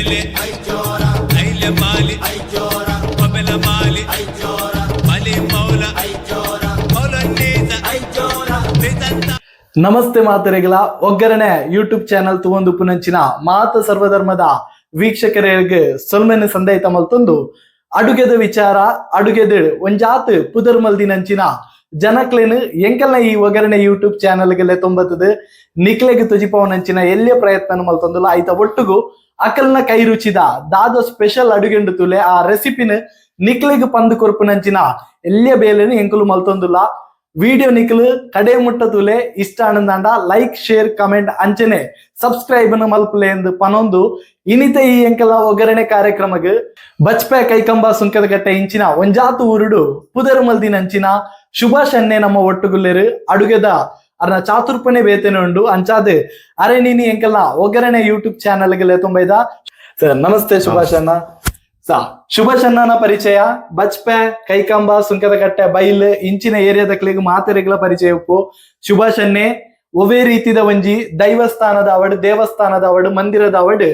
Aile Aichora Aile Mali Aichora Pamela Mali Aichora Mali Maula Aichora Maula Neza Aichora Neza ನಮಸ್ತೆ ಮಾತರಿಗಳ ಒಗ್ಗರಣೆ YouTube channel ತಗೊಂಡು ಪುನಂಚಿನ ಮಾತ ಸರ್ವಧರ್ಮದ ವೀಕ್ಷಕರಿಗೆ ಸೊಲ್ಮೆನ ಸಂದೇಹ ಮಲ್ತೊಂದು ಅಡುಗೆದ ವಿಚಾರ ಅಡುಗೆದ ಒಂಜಾತ್ ಪುದರ್ ಮಲ್ದಿನಂಚಿನ ಜನಕ್ಲೇನು ಎಂಕಲ್ನ ಈ ಒಗ್ಗರಣೆ ಯೂಟ್ಯೂಬ್ ಚಾನೆಲ್ಗೆಲ್ಲ ತೊಂಬತ್ತದು ನಿಕ್ಲೆಗೆ ತುಜಿಪವನಂಚಿನ ಎಲ್ಲೇ ಪ್ರಯತ್ನ ಮಲ್ತೊಂದಿಲ್ಲ ಆಯ್ತಾ ಒಟ್ಟುಗು ಅಕಲ್ನ ಕೈ ರುಚಿದ ದಾದ ಸ್ಪೆಷಲ್ ಅಡುಗೆಂಡು ತುಲೆ ಆ ರೆಸಿಪಿನ ನಿಕ್ಲೆಗೆ ಪಂದು ಕೊರ್ಪುನಂಚಿನ ಎಲ್ಲೇ ಬೇಲೆನು ಎಂಕಲು ಮಲ್ತೊಂದಿಲ್ಲ ವಿಡಿಯೋ ನಿಖಲು ಕಡೆ ಮುಟ್ಟ ತುಲೆ ಇಷ್ಟ ಆನಂದಾಂಡ ಲೈಕ್ ಶೇರ್ ಕಮೆಂಟ್ ಅಂಚನೆ ಸಬ್ಸ್ಕ್ರೈಬ್ ಮಲ್ಪಲೆ ಎಂದು ಪನೊಂದು ಇನಿತ ಈ ಎಂಕಲ ಒಗ್ಗರಣೆ ಕಾರ್ಯಕ್ರಮಕ್ಕೆ ಬಚ್ಪೆ ಕೈಕಂಬ ಸುಂಕದ ಗಟ್ಟೆ ಇಂಚಿನ ಒಂಜಾತು ಊರುಡು ಪುದರ್ ಮಲ್ದಿನಂಚಿನ ಸುಭಾಷ್ ಅನ್ನೆ ನಮ್ಮ ಒಟ್ಟುಗುಲ್ಲೇರು ಅಡುಗೆದ ಅರ್ನ ಚಾತುರ್ಪಣೆ ಬೇತನೆ ಉಂಡು ಅಂಚಾದ ಅರೆ ನೀನಿ ಎಂಕಲ್ಲ ಒಗ್ಗರಣೆ ಯೂಟ್ಯೂಬ್ ಚಾನೆಲ್ಗೆಲ್ಲ ತುಂಬೈದ ಸರ್ ನಮಸ್ತೆ ಸುಭಾಷ್ ಅಣ್ಣ ಸುಭಾಷ್ ಅಣ್ಣನ ಪರಿಚಯ ಬಚ್ಪೆ ಕೈಕಂಬ ಸುಂಕದಕಟ್ಟೆ ಬೈಲ್ ಇಂಚಿನ ಏರಿಯಾದಕ್ಲಿಗೆ ಮಾತೆರೆಗಳ ಪರಿಚಯ ಉಪ್ಪು ಸುಭಾಷ್ ಅನ್ನೆ ಒವೇ ರೀತಿದ ಒಂಜಿ ದೈವಸ್ಥಾನದ ಅವಡ್ ದೇವಸ್ಥಾನದ ಅವಡ್ ಮಂದಿರದ ಅವಡ್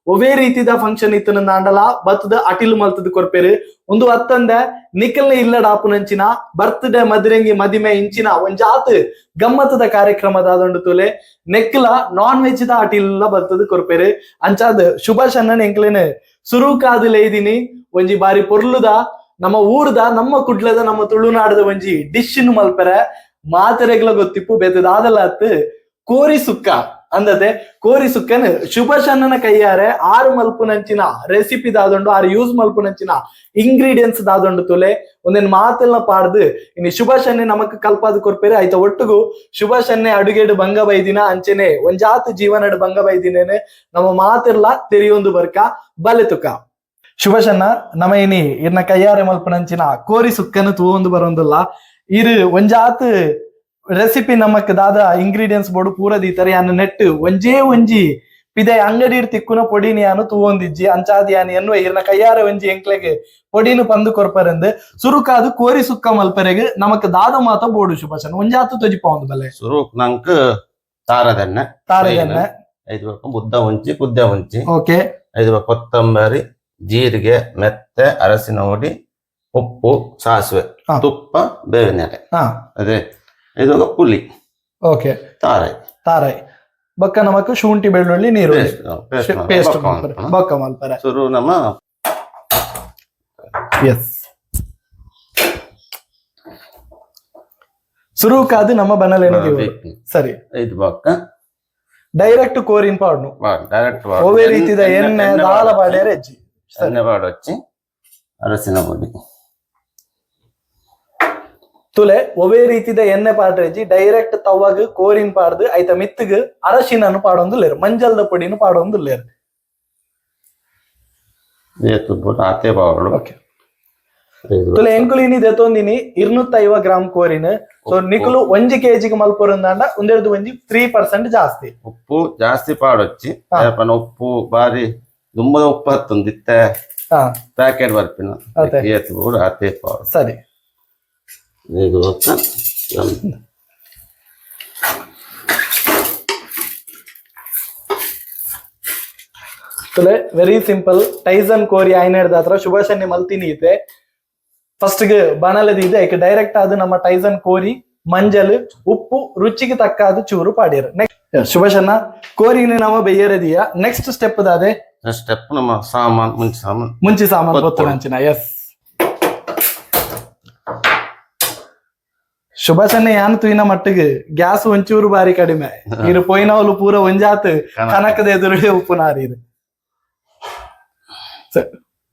ಒವೇ ರೀತಿದ ಫಂಕ್ಷನ್ ಇತ್ತು ನಾಂಡಲ ಬತ್ತದ ಅಟಿಲ್ ಮಲ್ತದ ಕೊರ್ಪೇರು ಒಂದು ಹತ್ತಂದ ನಿಖಲ್ನ ಇಲ್ಲಡ ಆಪುನಂಚಿನ ಬರ್ತ್ಡೇ ಮದಿರಂಗಿ ಮದಿಮೆ ಇಂಚಿನ ಒಂಜಾತ್ ಗಮ್ಮತ್ತದ ಕಾರ್ಯಕ್ರಮದ ಅದೊಂದು ತುಲೆ ನೆಕ್ಲ ನಾನ್ ವೆಜ್ ದ ಅಟಿಲ್ ಬರ್ತದ ಕೊರ್ಪೇರು ಅಂಚಾದ್ ಸುಭಾಷ್ ಅಣ್ಣನ ಎಂಕ್ಲೇನು ಸುರುಕಾದಲೇ ಇದೀನಿ ಒಂಜಿ ಬಾರಿ ಪೊರ್ಲುದ ನಮ್ಮ ಊರ್ದ ನಮ್ಮ ಕುಡ್ಲದ ನಮ್ಮ ತುಳುನಾಡದ ಒಂಜಿ ಡಿಶ್ ಮಲ್ಪೆರೆ ಮಾತೆರೆಗ್ಲ ಗೊತ್ತಿಪ್ಪು ಬೆತ್ತದಾದಲ್ಲ ಅತ್ತು ಕೋರಿ ಸುಕ್ಕ ಅಂದತೆ ಕೋರಿ ಸುಕ್ಕನ್ ಸುಭಾಷ್ ಅಣ್ಣನ ಕೈಯಾರೆ ಆರು ಮಲ್ಪುನಂಚಿನ ರೆಸಿಪಿ ದಾದೊಂಡು ಆರು ಯೂಸ್ ಮಲ್ಪುನಂಚಿನ ಇಂಗ್ರೀಡಿಯೆಂಟ್ಸ್ ದಾದೊಂಡು ತುಲೆ ಒಂದೇನು ಮಾತೆಲ್ಲ ಪಾಡ್ದು ಇನ್ನು ಸುಭಾಷ್ ಅನ್ನೆ ನಮಕ್ ಕಲ್ಪಾದ ಕೊರ್ಪೇರೆ ಆಯ್ತಾ ಒಟ್ಟುಗು ಸುಭಾಷ್ ಅನ್ನೆ ಅಡುಗೆಡು ಬಂಗ ಬೈದಿನ ಅಂಚೆನೆ ಒಂಜಾತ್ ಜೀವನಡು ಬಂಗ ಬೈದಿನೇನೆ ನಮ್ಮ ಮಾತೆಲ್ಲ ತೆರಿಯೊಂದು ಬರ್ಕ ಬಲೆ ತುಕ ಸುಭಾಷ್ ಅಣ್ಣ ನಮ್ಮ ಇನಿ ಇರ್ನ ಕೈಯಾರೆ ಮಲ್ಪುನಂಚಿನ ಕೋರಿ ಸುಕ್ಕನ್ನು ತೂವೊಂದು ಬರೋಂದಿಲ್ಲ ಇರು ಒಂಜಾತ್ ರೆಸಿಪಿ ನಮಕ್ ದಾದ ಇಂಗ್ರೀಡಿಯೆಂಟ್ಸ್ ಬೋರ್ಡು ಪೂರ ದೀತಾರೆ ಯಾನು ನೆಟ್ ಒಂಜೇ ಒಂಜಿ ಪಿದೆ ಅಂಗಡಿ ತಿಕ್ಕುನ ಪೊಡಿನಿ ಯಾನು ತೂವೊಂದಿಜ್ಜಿ ಅಂಚಾದಿ ಯಾನು ಎನ್ನುವ ಇರ್ನ ಕೈಯಾರೆ ಒಂಜಿ ಎಂಕ್ಲೆಗೆ ಪೊಡಿನು ಪಂದು ಕೊರ್ಪರೆಂದು ಸುರುಕಾದು ಕೋರಿ ಸುಕ್ಕ ಮಲ್ಪರೆಗೆ ನಮಕ್ ದಾದ ಮಾತ ಬೋಡು ಸುಭಾಷನ್ ಒಂಜಾತು ತೊಜಿಪ ಒಂದು ಬಲೆ ಸುರುಕ್ ನಂಕ್ ತಾರದೆಣ್ಣೆ ಐದು ಬುದ್ಧ ಒಂಚಿ ಕುದ್ದೆ ಒಂಚಿ ಓಕೆ ಐದು ಕೊತ್ತಂಬರಿ ಜೀರಿಗೆ ಮೆತ್ತೆ ಅರಸಿನ ಹುಡಿ ಉಪ್ಪು ಸಾಸಿವೆ ತುಪ್ಪ ಬೇವಿನ ಎಲೆ ಅದೇ ಇದು ಪುಲಿ ಓಕೆ ತಾರಾಯಿ ತಾರಾಯಿ ಬಕ್ಕ ನಮಕ್ ಶುಂಠಿ ಬೆಳ್ಳುಳ್ಳಿ ನೀರು ಪೇಸ್ಟ್ ಬಕ್ಕ ಮಲ್ಪರೆ ಸುರು ನಮ್ಮ ಎಸ್ ಸುರುಕಾದು ನಮ್ಮ ಬನಲೇನಿಗೆ ಸರಿ ಐದು ಬಕ್ಕ ಡೈರೆಕ್ಟ್ ಕೋರಿನ್ ಪಾಡ್ನು ಡೈರೆಕ್ಟ್ ಓವೇ ರೀತಿದ ಎಣ್ಣೆ ದಾಲ ಪಾಡ್ಯಾರ ಹೆಜ್ಜಿ ಎಣ್ಣೆ ಪಾಡು ಹಚ್ಚಿ ಅರಸಿನ ಹುಡಿ ತುಲೆ ಒವೇ ರೀತಿದ ಎಣ್ಣೆ ಪಾಡ್ರೆಜ್ಜಿ ಡೈರೆಕ್ಟ್ ತವಾಗ ಕೋರಿನ್ ಪಾಡ್ದು ಐತ ಮಿತ್ತಗ್ ಅರಶಿನನು ಪಾಡೊಂದು ಲೇರು ಮಂಜಲ್ದ ಪೊಡಿನು ಪಾಡೊಂದು ಲೇರು ಆತೆ ಪಾವಡು ತುಲೆ ಎಂಕುಲಿನಿ ದೆತೊಂದಿನಿ 250 ಗ್ರಾಮ್ ಕೋರಿನ್ ಸೊ ನಿಕುಲು 1 kg ಮಲ್ಪೊರಂದಾಂಡ ಒಂದೆರಡು ಒಂಜಿ 3% ಜಾಸ್ತಿ ಉಪ್ಪು ಜಾಸ್ತಿ ಪಾಡೊಚ್ಚಿ ಉಪ್ಪು ಬಾರಿ ದುಂಬದ ಉಪ್ಪು ಹತ್ತೊಂದಿತ್ತೆ ಪ್ಯಾಕೆಟ್ ಬರ್ಪಿನ ಆತೆ ಪಾವಡು ಸರಿ ವೆರಿ ಸಿಂಪಲ್ ಟೈಸನ್ ಕೋರಿ ಆಯ್ನೆಡ್ದ ಹತ್ರ ಸುಭಾಷ್ ಅನ್ನೆ ಮಲ್ತಿನಿ ಐತೆ ಫಸ್ಟ್ ಬಣಲದ ಇದೆ ಡೈರೆಕ್ಟ್ ಅದು ನಮ್ಮ ಟೈಸನ್ ಕೋರಿ ಮಂಜಲ್ ಉಪ್ಪು ರುಚಿಗೆ ತಕ್ಕ ಅದು ಚೂರು ಪಾಡ್ಯಾರ ನೆಕ್ಸ್ಟ್ ಸುಭಾಷ್ ಅಣ್ಣ ಕೋರಿನ ನಾವು ಬೇಯರದಿಯ ನೆಕ್ಸ್ಟ್ ಸ್ಟೆಪ್ ಅದೇ ಸ್ಟೆಪ್ ನಮ್ಮ ಸಾಮಾನ್ ಮುಂಚೆ ಸಾಮಾನು ಗೊತ್ತಂಚಿನ ಎಸ್ ಸುಭಾಷ್ ಅನ್ನೆ ಯಾನ್ ತುಯಿನ ಮಟ್ಟಿಗೆ ಗ್ಯಾಸ್ ಒಂಚೂರು ಬಾರಿ ಕಡಿಮೆ ಇರು ಪೊಯ್ನವಲು ಪೂರ ಒಂಜಾತ್ ಕನಕದ ಎದುರುಡೆ ಉಪ್ಪು ನಾರೀರು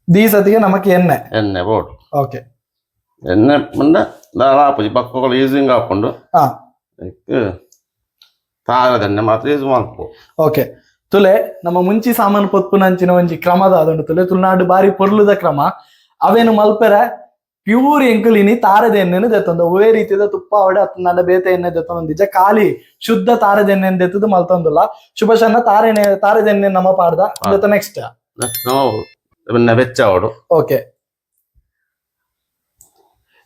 ದೀಸತಿಗೆ ನಮಕ್ ಎಣ್ಣೆ ಬೋಡು ಓಕೆ ಎಣ್ಣೆ ಮುಂದೆ ದಾಳಾಪುಜಿ ಪಕ್ಕಗಳು ಯೂಸಿಂಗ್ ಹಾಕೊಂಡು ತಾರದೆಣ್ಣೆ ಮಾತ್ರ ಯೂಸ್ ಮಾಡ್ಕೊ ಓಕೆ ತುಲೆ ನಮ್ಮ ಮುಂಚಿ ಸಾಮಾನು ಪೊತ್ಪುನಂಚಿನ ಒಂಜಿ ಕ್ರಮದ ಅದೊಂದು ತುಲೆ ತುಳುನಾಡು ಬಾರಿ ಪೊರ್ಲುದ ಕ್ರಮ ಅವೇನು ಮಲ್ಪೆರೆ ಪ್ಯೂರ್ ಎಂಕುಲಿನಿ ತಾರದ ಎಣ್ಣೆನು ದೆತ್ತೊಂದು ಒವೇ ರೀತಿದ ತುಪ್ಪ ಅವಡೆ ಹತ್ತಂದ ಬೇತೆ ಎಣ್ಣೆ ದೆತ್ತೊಂದಿಜ್ಜ ಖಾಲಿ ಶುದ್ಧ ತಾರದ ಎಣ್ಣೆ ದೆತ್ತದು ಮಲ್ತೊಂದಿಲ್ಲ ಸುಭಾಷ್ ಅಣ್ಣ ತಾರದ ಎಣ್ಣೆ ನಮ್ಮ ಪಾಡ್ದ ನೆಕ್ಸ್ಟ್ ಬೆಚ್ಚ ಅವಡು ಓಕೆ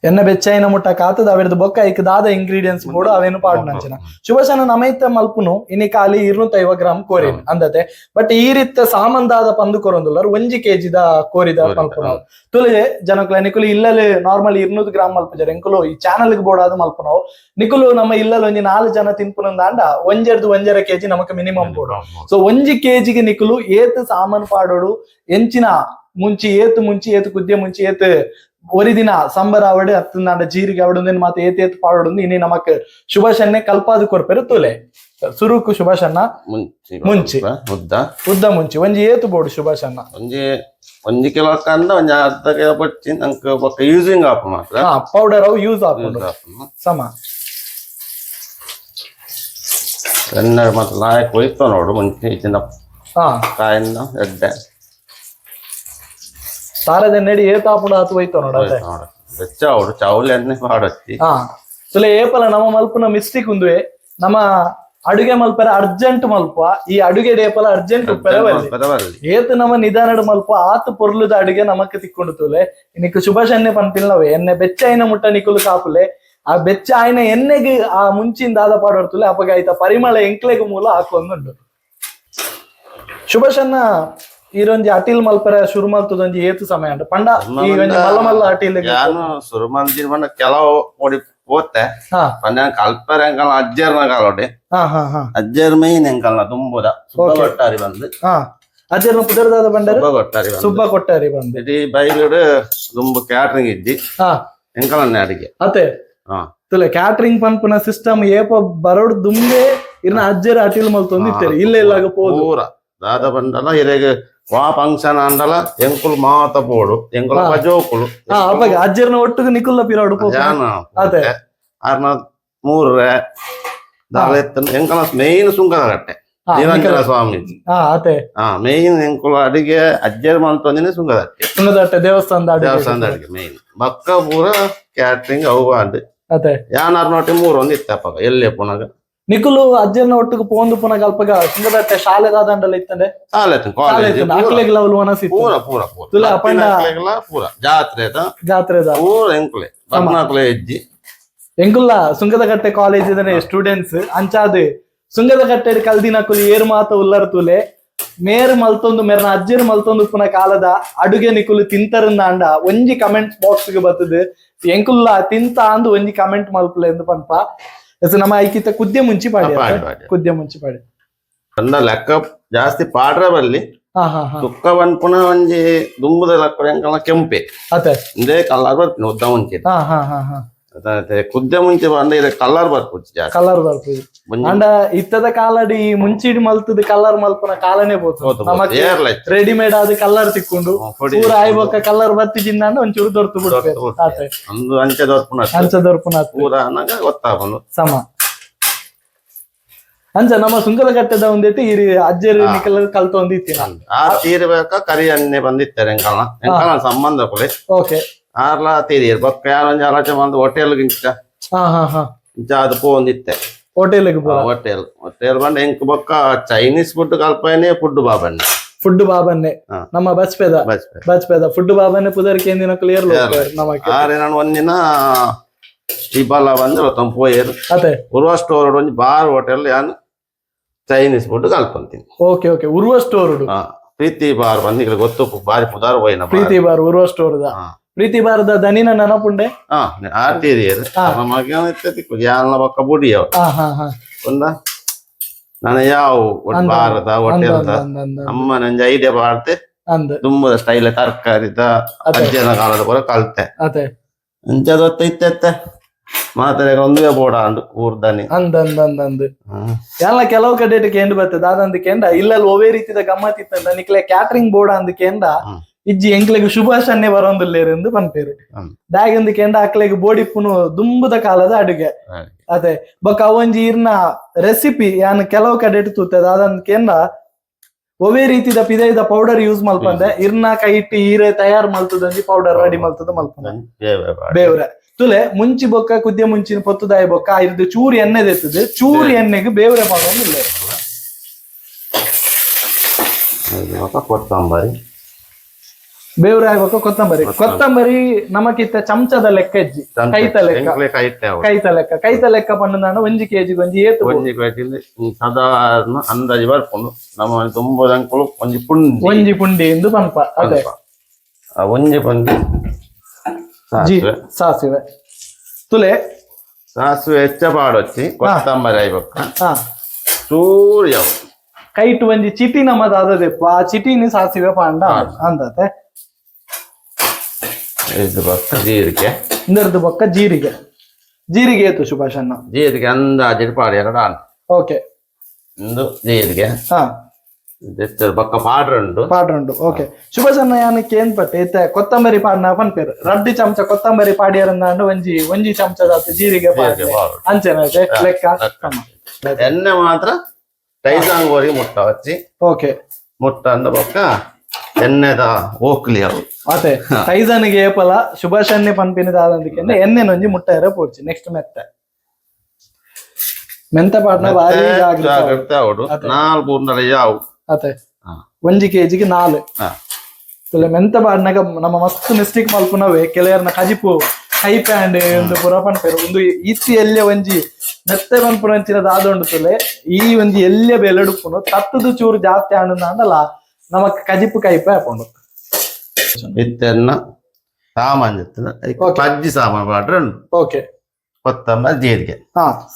ಎಣ್ಣೆ ಬೆಚ್ಚೈನ ಮುಟ್ಟ ಕಾತದ ಅವೆರ್ದು ಬೊಕ್ಕ ಐಕ್ ದಾದ ಇಂಗ್ರೀಡಿಯೆಂಟ್ಸ್ ಬೋಡು ಅವೇನು ಪಾಡ್ ನಂಚಿನ ಶುಭಶನ ನಮೈತ ಮಲ್ಪುನು ಇನಿ ಖಾಲಿ 250 ಗ್ರಾಮ್ ಕೋರಿನ್ ಅಂದತೆ ಬಟ್ ಈ ರೀತಿ ಸಾಮಂದಾದ ಪಂದು ಕೊರೊಂದುಲ್ಲರು 1 kg ದ ಕೋರಿದ ಮಲ್ಪುನ ತುಲೆ ಜನಕುಲ ನಿಕುಲು ಇಲ್ಲಲ್ಲಿ ನಾರ್ಮಲ್ 200 ಗ್ರಾಮ್ ಮಲ್ಪುಜರ್ ಎಂಕುಲು ಈ ಚಾನಲ್ ಗೆ ಬೋಡಾದ ಮಲ್ಪುನವು ನಿಕುಲು ನಮ್ಮ ಇಲ್ಲಲ್ಲಿ ಒಂಜಿ 4 ಜನ ತಿನ್ಪುನಂದಾಂಡ 1.5 kg ನಮಕ್ ಮಿನಿಮಮ್ ಬೋಡು ಸೊ 1 kg ಗೆ ನಿಕುಲು ಏತ್ ಸಾಮಾನ್ ಪಾಡೋಡು ಎಂಚಿನ ಮುಂಚಿ ಏತ್ ಕುದ್ದೆ ಮುಂಚಿ ಏತ್ ഒരു ദിന സംബര അവിടെ അത്തുന്നാണ്ട് ജീರಿಗೆ അവിടെ ಮಾತು ಏತ್ ಪಾಡೋದು ಇನಿ ನಮಕ್ ಶುಭಾಶನ್ನೆ ಕಲ್ಪಾದು ಕೊರ್ಪೆರು ತುಲೆ ಸುರುಕು ಶುಭಾಶನ್ನ ಮುಂಚಿ ಉದ್ದ ಮುಂಚಿ ಒಂಜಿ ಏತು ಬೋಡು ಶುಭಾಶನ್ನ ಒಂಜಿ ಕಿಲೋ ಕಂದ ಒಂಜಿ ಅರ್ಧ ಕಿಲೋ ಪಚ್ಚಿ ನಂಗೆ ಬೊಕ್ಕ ಯೂಸಿಂಗ್ ಆಪ್ ಮಾತ್ರ ಪೌಡರ್ ಅವು ಯೂಸ್ ಆಪುಂಡು ಸಮ ಎಣ್ಣೆ ಮತ್ತೆ ಲಾಯಕ್ ಹೋಯ್ತು ನೋಡು ಮುಂಚೆ ಇಚ್ಚಿನ ಕಾಯಿಂದ ಎಡ್ಡೆ ಸಾರದ ನೆಡಿ ಏತಾಪುಂಡು ಆತು ಹೋಯ್ತು ನೋಡ ಬೆಚ್ಚ ಅವಡು ಚೌಲ್ ಎಣ್ಣೆ ಪಾಡತ್ತಿ ತುಲೆ ಏಪಲ ನಮ್ಮ ಮಲ್ಪುನ ಮಿಸ್ಟೇಕ್ ಉಂದುವೆ ನಮ್ಮ ಅಡುಗೆ ಮಲ್ಪರ ಅರ್ಜೆಂಟ್ ಮಲ್ಪ ಈ ಅಡುಗೆ ಡೇಪಲ ಅರ್ಜೆಂಟ್ ಉಪ್ಪೆರ ಏತು ನಮ್ಮ ನಿಧಾನಡು ಮಲ್ಪ ಆತು ಪೊರ್ಲುದ ಅಡುಗೆ ನಮಕ್ ತಿಕ್ಕೊಂಡು ತುಲೆ ನಿಕ್ಕು ಶುಭಾಶನ್ನೆ ಪನ್ಪಿಲ್ಲವೇ ಎಣ್ಣೆ ಬೆಚ್ಚ ಐನ ಮುಟ್ಟ ನಿಕುಲು ಕಾಪುಲೆ ಆ ಬೆಚ್ಚ ಆಯ್ನ ಎಣ್ಣೆಗೆ ಆ ಮುಂಚಿನ ದಾದ ಪಾಡೋರ್ತುಲೆ ಅಪಗ ಆಯ್ತ ಪರಿಮಳ ಎಂಕ್ಲೆಗು ಮೂಲ ಹಾಕೊಂದುಂಡು ಶುಭಾಶನ್ನ ಈರೊಂಜಿ ಅಟಿಲ್ ಮಲ್ಪರ ಶುರು ಮಲ್ತದೊಂಜಿ ಏತು ಸಮಯ ಉಂಟು ಪಂಡ ಈ ಒಂಜಿ ಮಲ್ಲ ಮಲ್ಲ ಅಟಿಲ್ ನಾನು ಶುರು ಮಲ್ದಿನ ಕೆಲವು ಓಡಿ ಹೋತೆ ಪಂಡ ಕಲ್ಪರ ಎಂಕಲ್ನ ಅಜ್ಜರ್ನ ಕಾಲೋಡೆ ಅಜ್ಜರ್ ಮೈನ್ ಎಂಕಲ್ನ ತುಂಬುದ ಸುಬ್ಬ ಕೊಟ್ಟಾರಿ ಬಂದು ಅಜ್ಜರ್ನ ಪುದರ್ದಾದ ಬಂಡರು ಸುಬ್ಬ ಕೊಟ್ಟಾರಿ ಬಂದು ಇಡೀ ಬೈಲುಡು ತುಂಬು ಕ್ಯಾಟ್ರಿಂಗ್ ಇದ್ದಿ ಎಂಕಲನ್ನೇ ಅಡಿಗೆ ಅತೆ ತುಲೆ ಕ್ಯಾಟ್ರಿಂಗ್ ಪನ್ಪುನ ಸಿಸ್ಟಮ್ ಏಪ ಬರೋಡು ದುಂಬೆ ಇರ್ನ ಅಜ್ಜರ ಅಟಿಲ್ ಮಲ್ತೊಂದು ಇತ್ತೇರಿ ಇಲ್ಲ ಇಲ್ಲಾಗ ಪೋದು ಪೂರ ದಾದ ಬಂಡಲ ಇರೆಗ್ ವಾ ಫಂಕ್ಷನ್ ಅಂಡಲ ಎಂಕುಲು ಮಾತ ಪೋಡು ಎಂಕುಲು ಪಜೋಕುಲು ಅಪ್ಪಗ ಅಜ್ಜರ್ನ ಒಟ್ಟಿಗೆ ನಿಕುಲ್ಲ ಪಿರಾಡು ಅದೇ ಆರ್ನ ಮೂರ್ರೆ ದಾಲೆತ್ತ ಎಂಕಲ ಮೇಯ್ನ್ ಸುಂಕದ ಕಟ್ಟೆ ನಿರಂಜನ ಸ್ವಾಮೀಜಿ ಮೇಯ್ನ್ ಎಂಕುಲು ಅಡಿಗೆ ಅಜ್ಜರ್ ಮಂತೊಂದಿನ ಸುಂಗದಟ್ಟೆ ದೇವಸ್ಥಾನದ ಅಡಿಗೆ ಮೇಯ್ನ್ ಬಕ್ಕ ಪೂರ ಕ್ಯಾಟ್ರಿಂಗ್ ಅವು ಅಂಡ್ ಯಾನಾರ್ ನೋಟಿ ಮೂರೊಂದು ಇತ್ತಪ್ಪ ಎಲ್ಲೇ ಪುನಗ ನಿಕುಲು ಅಜ್ಜರ್ನ ಒಟ್ಟಿಗೆ ಪೋಂದು ಪುನಗ ಅಲ್ಪಗ ಸುಂಗದಟ್ಟೆ ಶಾಲೆ ದಾದಂಡಲ್ಲ ಇತ್ತಂಡೆ ಅಕ್ಲೆಗ್ ಲವಲ್ ವನಸಿ ಪೂರ ಪೂರ ತುಲೆ ಅಪಂಡ ಪೂರ ಜಾತ್ರೆದ ಪೂರ ಎಂಕುಲೆ ಬರ್ನಾಕುಲೆ ಹೆಜ್ಜಿ ಎಂಕುಲ್ಲ ಸುಂಗದಕಟ್ಟೆ ಕಾಲೇಜ್ ಇದನೆ ಸ್ಟೂಡೆಂಟ್ಸ್ ಅಂಚಾದ್ ಸುಂಗದಕಟ್ಟೆ ಕಲ್ದಿನಕುಲು ಏರು ಮಾತ ಉಲ್ಲರ್ ತುಲೆ ಮೇರ್ ಮಲ್ತೊಂದು ಮೇರ್ನ ಅಜ್ಜರ್ ಮಲ್ತೊಂದು ಪುನ ಕಾಲದ ಅಡುಗೆ ನಿಕುಲು ತಿಂತರಂದ ಅಂಡ ಒಂಜಿ ಕಮೆಂಟ್ ಬಾಕ್ಸ್ ಗೆ ಬರ್ತದೆ ಎಂಕುಲ್ಲ ತಿಂತ ಅಂದು ಒಂಜಿ ಕಮೆಂಟ್ ಮಲ್ಪಲೆ ಎಂದು ಪನ್ಪ ನಮ್ಮ ಐಕಿತ ಕುದ್ದೆ ಮುಂಚಿ ಪಾಡಿ ಲೆಕ್ಕ ಜಾಸ್ತಿ ಪಾಡ್ರ ಬಲ್ಲಿ ಸುಕ್ಕ ಪುನ ಒಂಜಿ ದುಂಬುದ ಲೆಕ್ಕ ಕೆಂಪೆ ಇಂದೇ ಕಲರ್ ಬರ್ತೀನಿ ಉದ್ದ ಮುಂಚೆ ಕುದ್ದೆ ಮುಂಚೆ ಬಂದ ಕಲರ್ ಬರ್ಪುಜಿ ಅಂಡ ಇತ್ತದ ಕಾಲಡಿ ಮುಂಚಿಡಿ ಮಲ್ತದ ಕಲರ್ ಮಲ್ಪನ ಕಾಲನೇ ಬೋತು ರೆಡಿಮೇಡ್ ಆದ ಕಲರ್ ತಿಕ್ಕೊಂಡು ಪೂರ ಆಯ್ಬೊಕ್ಕ ಕಲರ್ ಬತ್ತಿಜಿಂದ ಒಂಚೂರು ದೊರ್ತು ಬಿಡ್ತಾರೆ ಅಂಚೆ ದೊರ್ಪುನ ಪೂರ ಗೊತ್ತಾಗಲು ಸಮ ಅಂಚ ನಮ್ಮ ಸುಂಕದಕಟ್ಟೆದ ಒಂದೈತಿ ಈ ಅಜ್ಜರಿ ಕಲ್ತೊಂದಿತ್ತಿ ಆ ತೀರ್ಬೇಕ ಕರಿ ಎಣ್ಣೆ ಬಂದಿತ್ತಾರೆ ಎಂಕಲ್ನ ಸಂಬಂಧ ಕೊಲೆ ಓಕೆ ಆರ್ಲ ತೀರಿಯರ್ ಬೊಕ್ಕ ಯಾರೊಂದು ಆಲೋಚನೆ ಬಂದು ಹೋಟೆಲ್ ಇಂಚ ಅದು ಪೋಂದಿತ್ತೆ ಹೋಟೆಲ್ ಬಂದ ಎಂಕ್ ಬೊಕ್ಕ ಚೈನೀಸ್ ಫುಡ್ ಕಲ್ಪನೆ ಫುಡ್ ಬಾಬನ್ನೆ ನಮ್ಮ ಬಚ್ಪೇದ ಫುಡ್ ಬಾಬನ್ನೆ ಪುದರ್ಕೆ ಎಂದಿನ ಕ್ಲಿಯರ್ ಆರೆ ನಾನು ಒಂದಿನ ಶ್ರೀಪಾಲ ಬಂದ್ರೆ ಪೋಯರ್ ಉರ್ವ ಸ್ಟೋರ್ ಒಂಜಿ ಬಾರ್ ಹೋಟೆಲ್ ಯಾನ್ ಚೈನೀಸ್ ಫುಡ್ ಕಲ್ಪಂತೀನಿ okay Urwa store Preethi bar ಬಂದಿಗೆ ಗೊತ್ತು ಬಾರಿ ಪುದಾರ್ ಹೋಯ್ನ ಪ್ರೀತಿ ಬಾರ್ ಉರ್ವ ಸ್ಟೋರ್ ಪ್ರೀತಿ ಬಾರದ ದನಿನ ನೆನಪುಂಡೆ ಆರ್ತೀರಿಯರ್ ಯಾಲ್ನ ಬೊಕ್ಕ ಬುಡಿಯವ ಒಂದ ನಾನು ಯಾವ ಬಾರದ ಹೋಟೆಲ್ದ ಅಮ್ಮ ನಂಜಿ ಐಡಿಯಾ ಬಾರ್ತೆ ತುಂಬದ ಸ್ಟೈಲ್ ತರಕಾರಿದ ಅಜ್ಜನ ಕಾಲದ ಕೂಡ ಕಲ್ತೆ ಅಂಚದ ಇತ್ತೆ ಮಾತಾರೆ ಒಂದೇ ಬೋಡ ಅಂದು ಊರ್ದನಿ ಅಂದ್ ಎಲ್ಲ ಕೆಲವು ಕಡೆ ಕೇಂದ್ರ ಬರ್ತದೆ ಅದಂದ ಕೇಂದ್ರ ಇಲ್ಲಲ್ಲಿ ಒವೇ ರೀತಿದ ಗಮ್ಮತ್ ಇತ್ತಂದ ನಿಕ್ಲೆ ಕ್ಯಾಟ್ರಿಂಗ್ ಬೋರ್ಡ್ ಅಂದ ಕೇಂದ್ರ ಇಜ್ಜಿ ಎಂಕ್ಲೆಗ್ ಶುಭಾಶನ್ನೆ ಬರೋಂದುಲ್ಲೇರೆಂದು ಪನ್ಪೇರು ದಾಗಂದು ಕೇಂದ್ರ ಅಕ್ಲೆಗ್ ಬೋಡಿಪ್ಪುನು ದುಂಬುದ ಕಾಲದ ಅಡುಗೆ ಅದೇ ಬೊಕ್ಕ ಅವೊಂಜಿ ಇರ್ನ ರೆಸಿಪಿ ಯಾನ್ ಕೆಲವು ಕಡೆ ತೂತದ ಅದಂದ ಕೇಂದ್ರ ಒವೇ ರೀತಿದ ಪಿದೈದ ಪೌಡರ್ ಯೂಸ್ ಮಲ್ಪಂದೆ ಇರ್ನ ಕೈ ಇಟ್ಟು ಈರೆ ತಯಾರು ಮಲ್ತದಂಜಿ ಪೌಡರ್ ರೆಡಿ ಮಲ್ತದ ಮಲ್ಪಂದೆ ಬೇವ್ರೆ ತುಲೆ ಮುಂಚಿ ಬೊಕ್ಕ ಕುದ್ದೆ ಮುಂಚಿನ ಪೊತ್ತುದಾಯ ಬೊಕ್ಕ ಇರ್ದು ಚೂರು ಎಣ್ಣೆ ತೆತ್ತದು ಚೂರು ಎಣ್ಣೆಗೆ ಬೇವ್ರೆ ಮಾಡೋದಿಲ್ಲ ಕೊತ್ತಂಬರಿ ಬೇವ್ರೆ ಆಗ್ಬೇಕು ಕೊತ್ತಂಬರಿ ನಮಕಿತ್ತ ಚಮಚದ ಲೆಕ್ಕ ಇಜ್ಜಿ ಕೈತ ಲೆಕ್ಕ ಕೈತ ಲೆಕ್ಕ ಪಂಡ 1 kg ಒಂಜಿ ಏತು ಸಾಧಾರಣ ಅಂದಾಜು ಬರ್ಕೊಂಡು ನಮ್ಮ ತುಂಬದಂಕಲು ಒಂಜಿ ಪುಂಡಿ ಎಂದು ಪಂಪ ಅದೇ ಒಂಜಿ ಪುಂಡಿ ಸಾಸಿವೆ ತುಲೆ ಸಾಸಿವೆ ಹೆಚ್ಚ ಪಾಡೊಚ್ಚಿ ಕೊತ್ತಂಬರಿ ಆಯ್ಬೇಕು ಚೂರು ಯಾವ ಕೈಟ್ ಒಂಜಿ ಚಿಟಿ ನಮ್ಮದ ಅದದೆಪ್ಪ ಆ ಚಿಟಿನಿ ಸಾಸಿವೆ ಪಾಂಡ ಅಂದತೆ ಇದು ಬೊಕ್ಕ ಜೀರಿಗೆ ಇಂದರದ್ದು ಬೊಕ್ಕ ಜೀರಿಗೆ ಏತು ಸುಭಾಷ್ ಅಣ್ಣ ಜೀರಿಗೆ ಅಂದಾಜು ಪಾಡು 2 ಆನ್ ಓಕೆ ಒಂದು ಜೀರಿಗೆ ಬೊಕ್ಕ ಪಾಡ್ರಂಡು ಓಕೆ ಸುಭಾಷ್ ಅಣ್ಣ ಯಾನಕ್ಕೆ ಏನ್ ಪಟ್ಟೆ ಇತ್ತ ಕೊತ್ತಂಬರಿ ಪಾಡ್ನ ಪನ್ಪೇರು 2 ಚಮಚ ಕೊತ್ತಂಬರಿ ಪಾಡಿಯರಂದಾಂಡು ಒಂಜಿ ಚಮಚದ ಜೀರಿಗೆ ಅಂಚೆನ ಲೆಕ್ಕ ಎಣ್ಣೆ ಮಾತ್ರ ಟೈಸಾಂಗೋರಿಗೆ ಮುಟ್ಟ ಹಚ್ಚಿ ಓಕೆ ಮುಟ್ಟ ಅಂದ ಬೊಕ್ಕ ಎಣ್ಣೆದ ಓಕ್ಲಿ ಅವು ಅದೇ ಟೈಸನ್ಗೆ ಏಪಲ ಸುಭಾಷ್ ಎಣ್ಣೆ ಪನ್ಪಿನದಾದಂದಕ್ಕೆ ಎಣ್ಣೆ ನೊಂಜಿ ಮುಟ್ಟ ಪೋಡ್ಚಿ ನೆಕ್ಸ್ಟ್ ಮೆಂತೆ ಪಾಡ್ನ ಬಾರಿ ಜಾಗ್ರತೆ ಅವಡು 4 ಯಾವು ಅದೇ 1 kg 4 ಮೆಂತೆ ಪಾಡ್ನಾಗ ನಮ್ಮ ಮಸ್ತ್ ಮಿಸ್ಟೇಕ್ ಮಲ್ಪುನವೇ ಕೆಲವರ್ನ ಕಜಿಪು ಕೈ ಪ್ಯಾಂಡ್ ಒಂದು ಪುರ ಪನ್ಪೇರು ಒಂದು ಈತಿ ಎಲ್ಲೆ ಒಂಜಿ ಮೆತ್ತೆ ಪನ್ಪುನ ಅಂಚಿನ ದಾದೊಂಡು ತುಲೆ ಈ ಒಂಜಿ ಎಲ್ಲೆ ಬೆಲೆಡುಪುನು ತತ್ತದು ಚೂರು ಜಾಸ್ತಿ ಆಂಡಲ್ಲ ನಮಕ್ ಕಜಿಪು ಕೈಪೆ ಹಾಕೊಂಡು ಇತ್ತೆನ್ನ ಸಾಮಾನ್ಯ ಪಜ್ಜಿ ಸಾಮಾನು ಪಾಡ್ರಂಡು ಓಕೆ ಕೊತ್ತಂಬರಿ ಜೀರಿಗೆ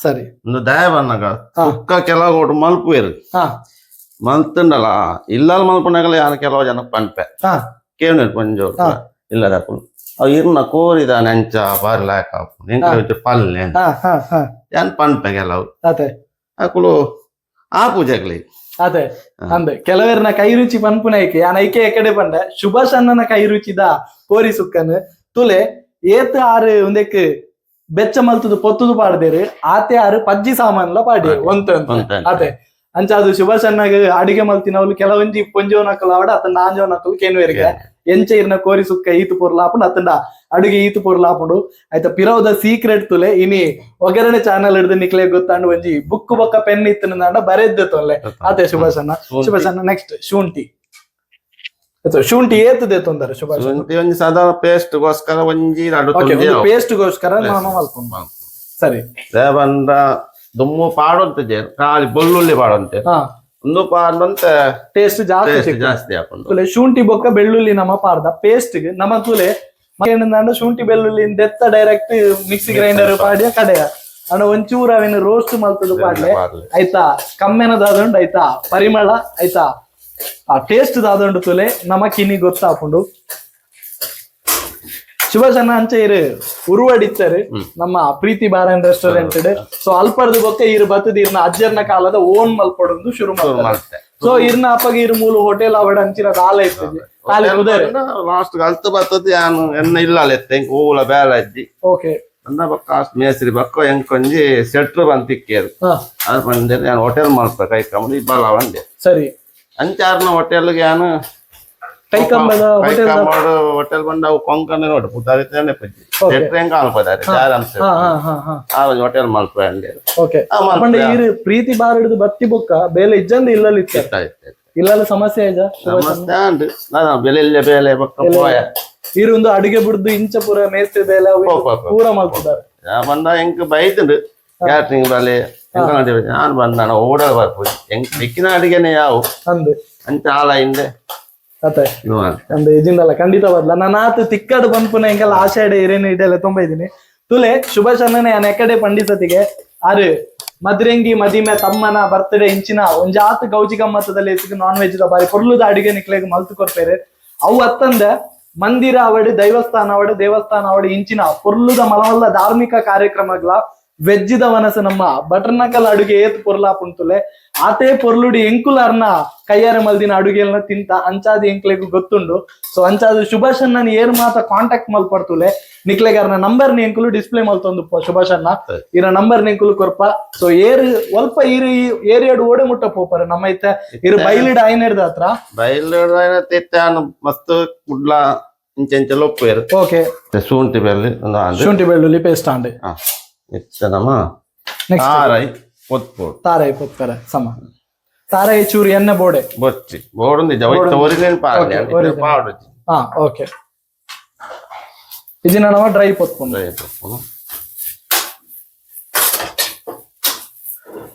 ಸರಿ ಒಂದು ದಯ ಬನ್ನಗ ಸುಕ್ಕ ಕೆಲವು ಮಲ್ಪುವೇರು ಮಲ್ತುಂಡಲ್ಲ ಇಲ್ಲದ ಮಲ್ಪನಾಗಲ್ಲ ಯಾನು ಕೆಲವು ಜನ ಪನ್ಪೆ ಕೇವನ ಪಂಜೋರು ಇಲ್ಲದ ಅವು ಇರ್ನ ಕೋರಿದ ನೆಂಚ ಬರ್ಲಾಕ ಪಲ್ಲೆ ಯಾನ್ ಪನ್ಪೆ ಕೆಲವು ಅಕ್ಕಳು ಆ ಪೂಜೆಗ್ಲಿ ಅದೇ ಅಂದೆ ಕೆಲವರಿನ ಕೈ ರುಚಿ ಪನ್ಪುನೈಕೆ ಯಾನ್ ಐಕೆ ಎಕಡೆ ಪಂಡ ಸುಭಾಷ್ ಅಣ್ಣನ ಕೈ ರುಚಿದ ಪೋರಿ ಸುಕ್ಕನ್ ತುಲೆ ಏತ್ ಆರು ಒಂದೆಕ್ ಬೆಚ್ಚ ಮಲ್ತುದು ಪೊತ್ತುದು ಪಾಡ್ದೇರು ಆತೆ ಆರು ಪಜ್ಜಿ ಸಾಮಾನ್ಲ ಪಾಡಿ ಒಂತ ಅದೇ ಅಂಚಾದು ಸುಭಾಷ್ ಅಣ್ಣಗ ಅಡಿಗೆ ಮಲ್ತಿನವ್ಲು ಕೆಲವೊಂಜಿ ಪೊಂಜೋನಕಲು ಆವಡ ಅತಂಡ ಆಂಜೋನಕಲು ಕೇನ್ವೇರಿಗೆ ಎಂಚೆ ಇರ್ನ ಕೋರಿ ಸುಕ್ಕ ಈತು ಪೊರ್ಲಾಪುಂಡು ಅತಂಡ ಅಡುಗೆ ಈತು ಪೊರ್ಲಾಪುಂಡು ಆಯ್ತಾ ಪಿರವದ ಸೀಕ್ರೆಟ್ ತುಲೆ ಇನಿ ಒಗ್ಗರಣೆ ಚಾನಲ್ ಹಿಡ್ದು ನಿಕ್ಲೆ ಗೊತ್ತಾಂಡು ಒಂಜಿ ಬುಕ್ ಬೊಕ್ಕ ಪೆನ್ ಇತ್ತನ ಬರೆದ್ದೆ ತೊಲ್ಲೆ ಅದೇ ಸುಭಾಷ್ ಅಣ್ಣ ನೆಕ್ಸ್ಟ್ ಶುಂಠಿ ಏತದೆ ತೊಂದರೆ ಸುಭಾಷ್ ಒಂಜಿ ಸಾಧಾರಣ ಪೇಸ್ಟ್ ಗೋಸ್ಕರ ಒಂಜಿ ಪೇಸ್ಟ್ ಗೋಸ್ಕರ ನಾನು ಮಲ್ಕೊಂಡು ಸರಿ ಬಂದ ದುಮ್ಮು ಪಾಡಂತೆ ಖಾಲಿ ಬೆಳ್ಳುಳ್ಳಿ ಪಾಡಂತೆ ಒಂದು ಪಾಡ್ದಂತೆ ಟೇಸ್ಟ್ ಜಾಸ್ತಿ ಹಾಕೊಂಡು ಶುಂಠಿ ಬೊಕ್ಕ ಬೆಳ್ಳುಳ್ಳಿ ನಮ್ಮ ಪಾಡ್ದ ಪೇಸ್ಟ್ ನಮ್ಮ ತುಲೆ ಶುಂಠಿ ಬೆಳ್ಳುಳ್ಳಿ ದೆತ್ತ ಡೈರೆಕ್ಟ್ ಮಿಕ್ಸಿ ಗ್ರೈಂಡರ್ ಪಾಡಿಯ ಕಡೆಯ ಅಣ್ಣ ಒಂಚೂರ ಅವೇನು ರೋಸ್ಟ್ ಮಲ್ತದು ಪಾಡ್ಲೆ ಆಯ್ತಾ ಕಮ್ಮೆನದಾದಂಡು ಆಯ್ತಾ ಪರಿಮಳ ಆಯ್ತಾ ಆ ಟೇಸ್ಟ್ ದಾದಂಡು ತುಲೆ ನಮಕಿನಿ ಗೊತ್ತಾಪುಂಡು ಸುಭಾಷ್ ಅಣ್ಣ ಅಂಚೆ ಇರು ಉರುವಡಿತ್ತಾರೆ ನಮ್ಮ ಪ್ರೀತಿ ಬಾರ್ ಅಂಡ್ ರೆಸ್ಟೋರೆಂಟ್ ಸೊ ಅಲ್ಪರ್ದು ಬೊಕ್ಕ ಇರು ಬತ್ತದ ಇರ್ನ ಅಜ್ಜರ್ನ ಕಾಲದ ಓನ್ ಮಲ್ಪಡೊಂದು ಶುರು ಮಾಡ್ತಾರೆ ಸೊ ಇರ್ನ ಅಪ್ಪಗೆ ಇರು ಮೂಲು ಹೋಟೆಲ್ ಅವಡ ಅಂಚಿನ ಕಾಲ ಇರ್ತದೆ ಲಾಸ್ಟ್ ಅಲ್ತ ಬರ್ತದೆ ಯಾನು ಎನ್ನ ಇಲ್ಲ ಎತ್ತೆ ಹೂಲ ಬೇಲ ಅಜ್ಜಿ ಓಕೆ ಅಂದ ಬಕ್ಕ ಮೇಸ್ರಿ ಬಕ್ಕ ಎಂಕೊಂಜಿ ಸೆಟ್ರು ಬಂತಿಕ್ಕೇರು ಅದು ಬಂದೆ ನಾನು ಹೋಟೆಲ್ ಮಾಡ್ತಾ ಕೈ ಕಮ್ಮಿ ಬಲ್ಲ ಬಂದೆ ಸರಿ ಅಂಚಾರ್ನ ಹೋಟೆಲ್ಗೆ ಯಾನು ಕೈಕಂಬದ ಹೋಟೆಲ್ ಬಂದ ಅವು ಕೊಂಕಣ ನೋಡಿ ಪುತಾರಿ ಪಜ್ಜಿ ಸೆಟ್ರು ಹೆಂಗ ಅನ್ಕೋತಾರೆ ಹೋಟೆಲ್ ಮಾಡ್ತಾ ಓಕೆ ಪ್ರೀತಿ ಬಾರ್ ಹಿಡಿದು ಬತ್ತಿ ಬೊಕ್ಕ ಬೇಲೆ ಇಜ್ಜಂದು ಇಲ್ಲಲ್ಲಿ ಇಲ್ಲಲ್ಲ ಸಮಸ್ಯೆ ಇಜ ಸಮಸ್ಯೆ ಉಂಟು ಬೆಲೆ ಬೇಲೆ ಬೊಕ್ಕ ಪೋಯ ಇರೊಂದು ಅಡಿಗೆ ಬಿಡ್ದು ಇಂಚ ಪೂರ ಮೇಸ್ತ್ರಿ ಬೇಲೆ ಪೂರ ಮಾಡ್ತಿದ್ದಾರೆ ಬಂದ ಹೆಂಗ್ ಬೈತುಂಡು ಕ್ಯಾಟ್ರಿಂಗ್ ಬಾಲೆ ನಾನು ಬಂದ ಓಡಲ್ ಬರ್ಬೋದು ಹೆಂಗ್ ಬೆಕ್ಕಿನ ಅಡಿಗೆನೆ ಯಾವು ಅಂದೆ ಅಂತ ಆಲ ಹಿಂದೆ ಅತ್ತೆ ಅಂದೆ ಇಜಿಂದಲ್ಲ ಖಂಡಿತ ಬದ್ಲ ನಾನು ಆತು ತಿಕ್ಕಡು ಬಂದ್ಪುನ ಹೆಂಗೆಲ್ಲ ಆಷಾಢ ಇರೇನು ಇದೆಲ್ಲ ತುಂಬ ಇದೀನಿ ತುಲೆ ಶುಭಾಷ್ ಅಣ್ಣನೇ ನಾನು ಎಕಡೆ ಪಂಡಿತತಿಗೆ ಆರು ಮದ್ರಂಗಿ ಮದಿಮೆ ತಮ್ಮನ ಬರ್ತ್ಡೇ ಇಂಚಿನ ಒಂಜಾತ್ ಗೌಜಿ ಗಮ್ಮತ್ತದಲ್ಲಿ ನಾನ್ ವೆಜ್ ದ ಬಾರಿ ಪೊರ್ಲುದ ಅಡಿಗೆ ನಿಕ್ಲೆಗೆ ಮಲ್ತು ಕೊಡ್ತೇರೆ ಅವು ಅತ್ತಂದ ಮಂದಿರ ಅವಡು ದೇವಸ್ಥಾನ ಅವಡು ಇಂಚಿನ ಪೊರ್ಲುದ ಮಲಮಲ್ಲ ಧಾರ್ಮಿಕ ಕಾರ್ಯಕ್ರಮಗಳ ವೆಜ್ಜಿದ ವನಸ ನಮ್ಮ ಬಟರ್ನಕಲ್ ಅಡುಗೆ ಏತ್ ಪೊರ್ಲಾಪುಂತುಲೆ ಆತೇ ಪೊರ್ಲುಡಿ ಎಂಕುಲಾರ್ನ ಕೈಯಾರೆ ಮಲ್ದಿನ ಅಡುಗೆಲ್ನ ತಿಂತ ಅಂಚಾದಿ ಎಂಕ್ಲೆಗೂ ಗೊತ್ತುಂಡು ಸೊ ಅಂಚಾದ ಸುಭಾಷ್ ಅಣ್ಣನ ಏರ್ ಮಾತ ಕಾಂಟ್ಯಾಕ್ಟ್ ಮಲ್ಪಡ್ತುಲೆ ನಿಕ್ಲೆಗಾರನ ನಂಬರ್ ಎಂಕುಲು ಡಿಸ್ಪ್ಲೇ ಮಲ್ತೊಂದು ಸುಭಾಷ್ ಅಣ್ಣ ಇರ ನಂಬರ್ ಎಂಕುಲು ಕೊರ್ಪ ಸೊ ಒಲ್ಪ ಇರು ಏರಿಯಾಡು ಓಡೆ ಮುಟ್ಟ ಪೋಪರ ನಮ್ಮ ಐತೆ ಇರು ಬೈಲಿಡ ಐನೆಡ್ದ ಹತ್ರ ಬೈಲಿಡ ಮಸ್ತ್ ಕುಡ್ಲ ಇಂಚೆಂಚೆಲ್ಲ ಒಪ್ಪು ಓಕೆ ಶುಂಠಿ ಬೆಳ್ಳುಳ್ಳಿ ಪೇಸ್ಟ್ ಆಂಡ್ ತಾರಾಯಿ ಪೊತ್ಪರ ಸಮ ತಾರಾಯಿ ಚೂರು ಎಣ್ಣೆ ಬೋಡೆ ಬೊಚ್ಚಿ ಬೋಡು ನಿಜ ಒರಿಜಿನಲ್ ಪಾಡು ಹಾ ಓಕೆ ಇದನ್ನ ನಾವು ಡ್ರೈ ಪೊತ್ಕೊಂಡು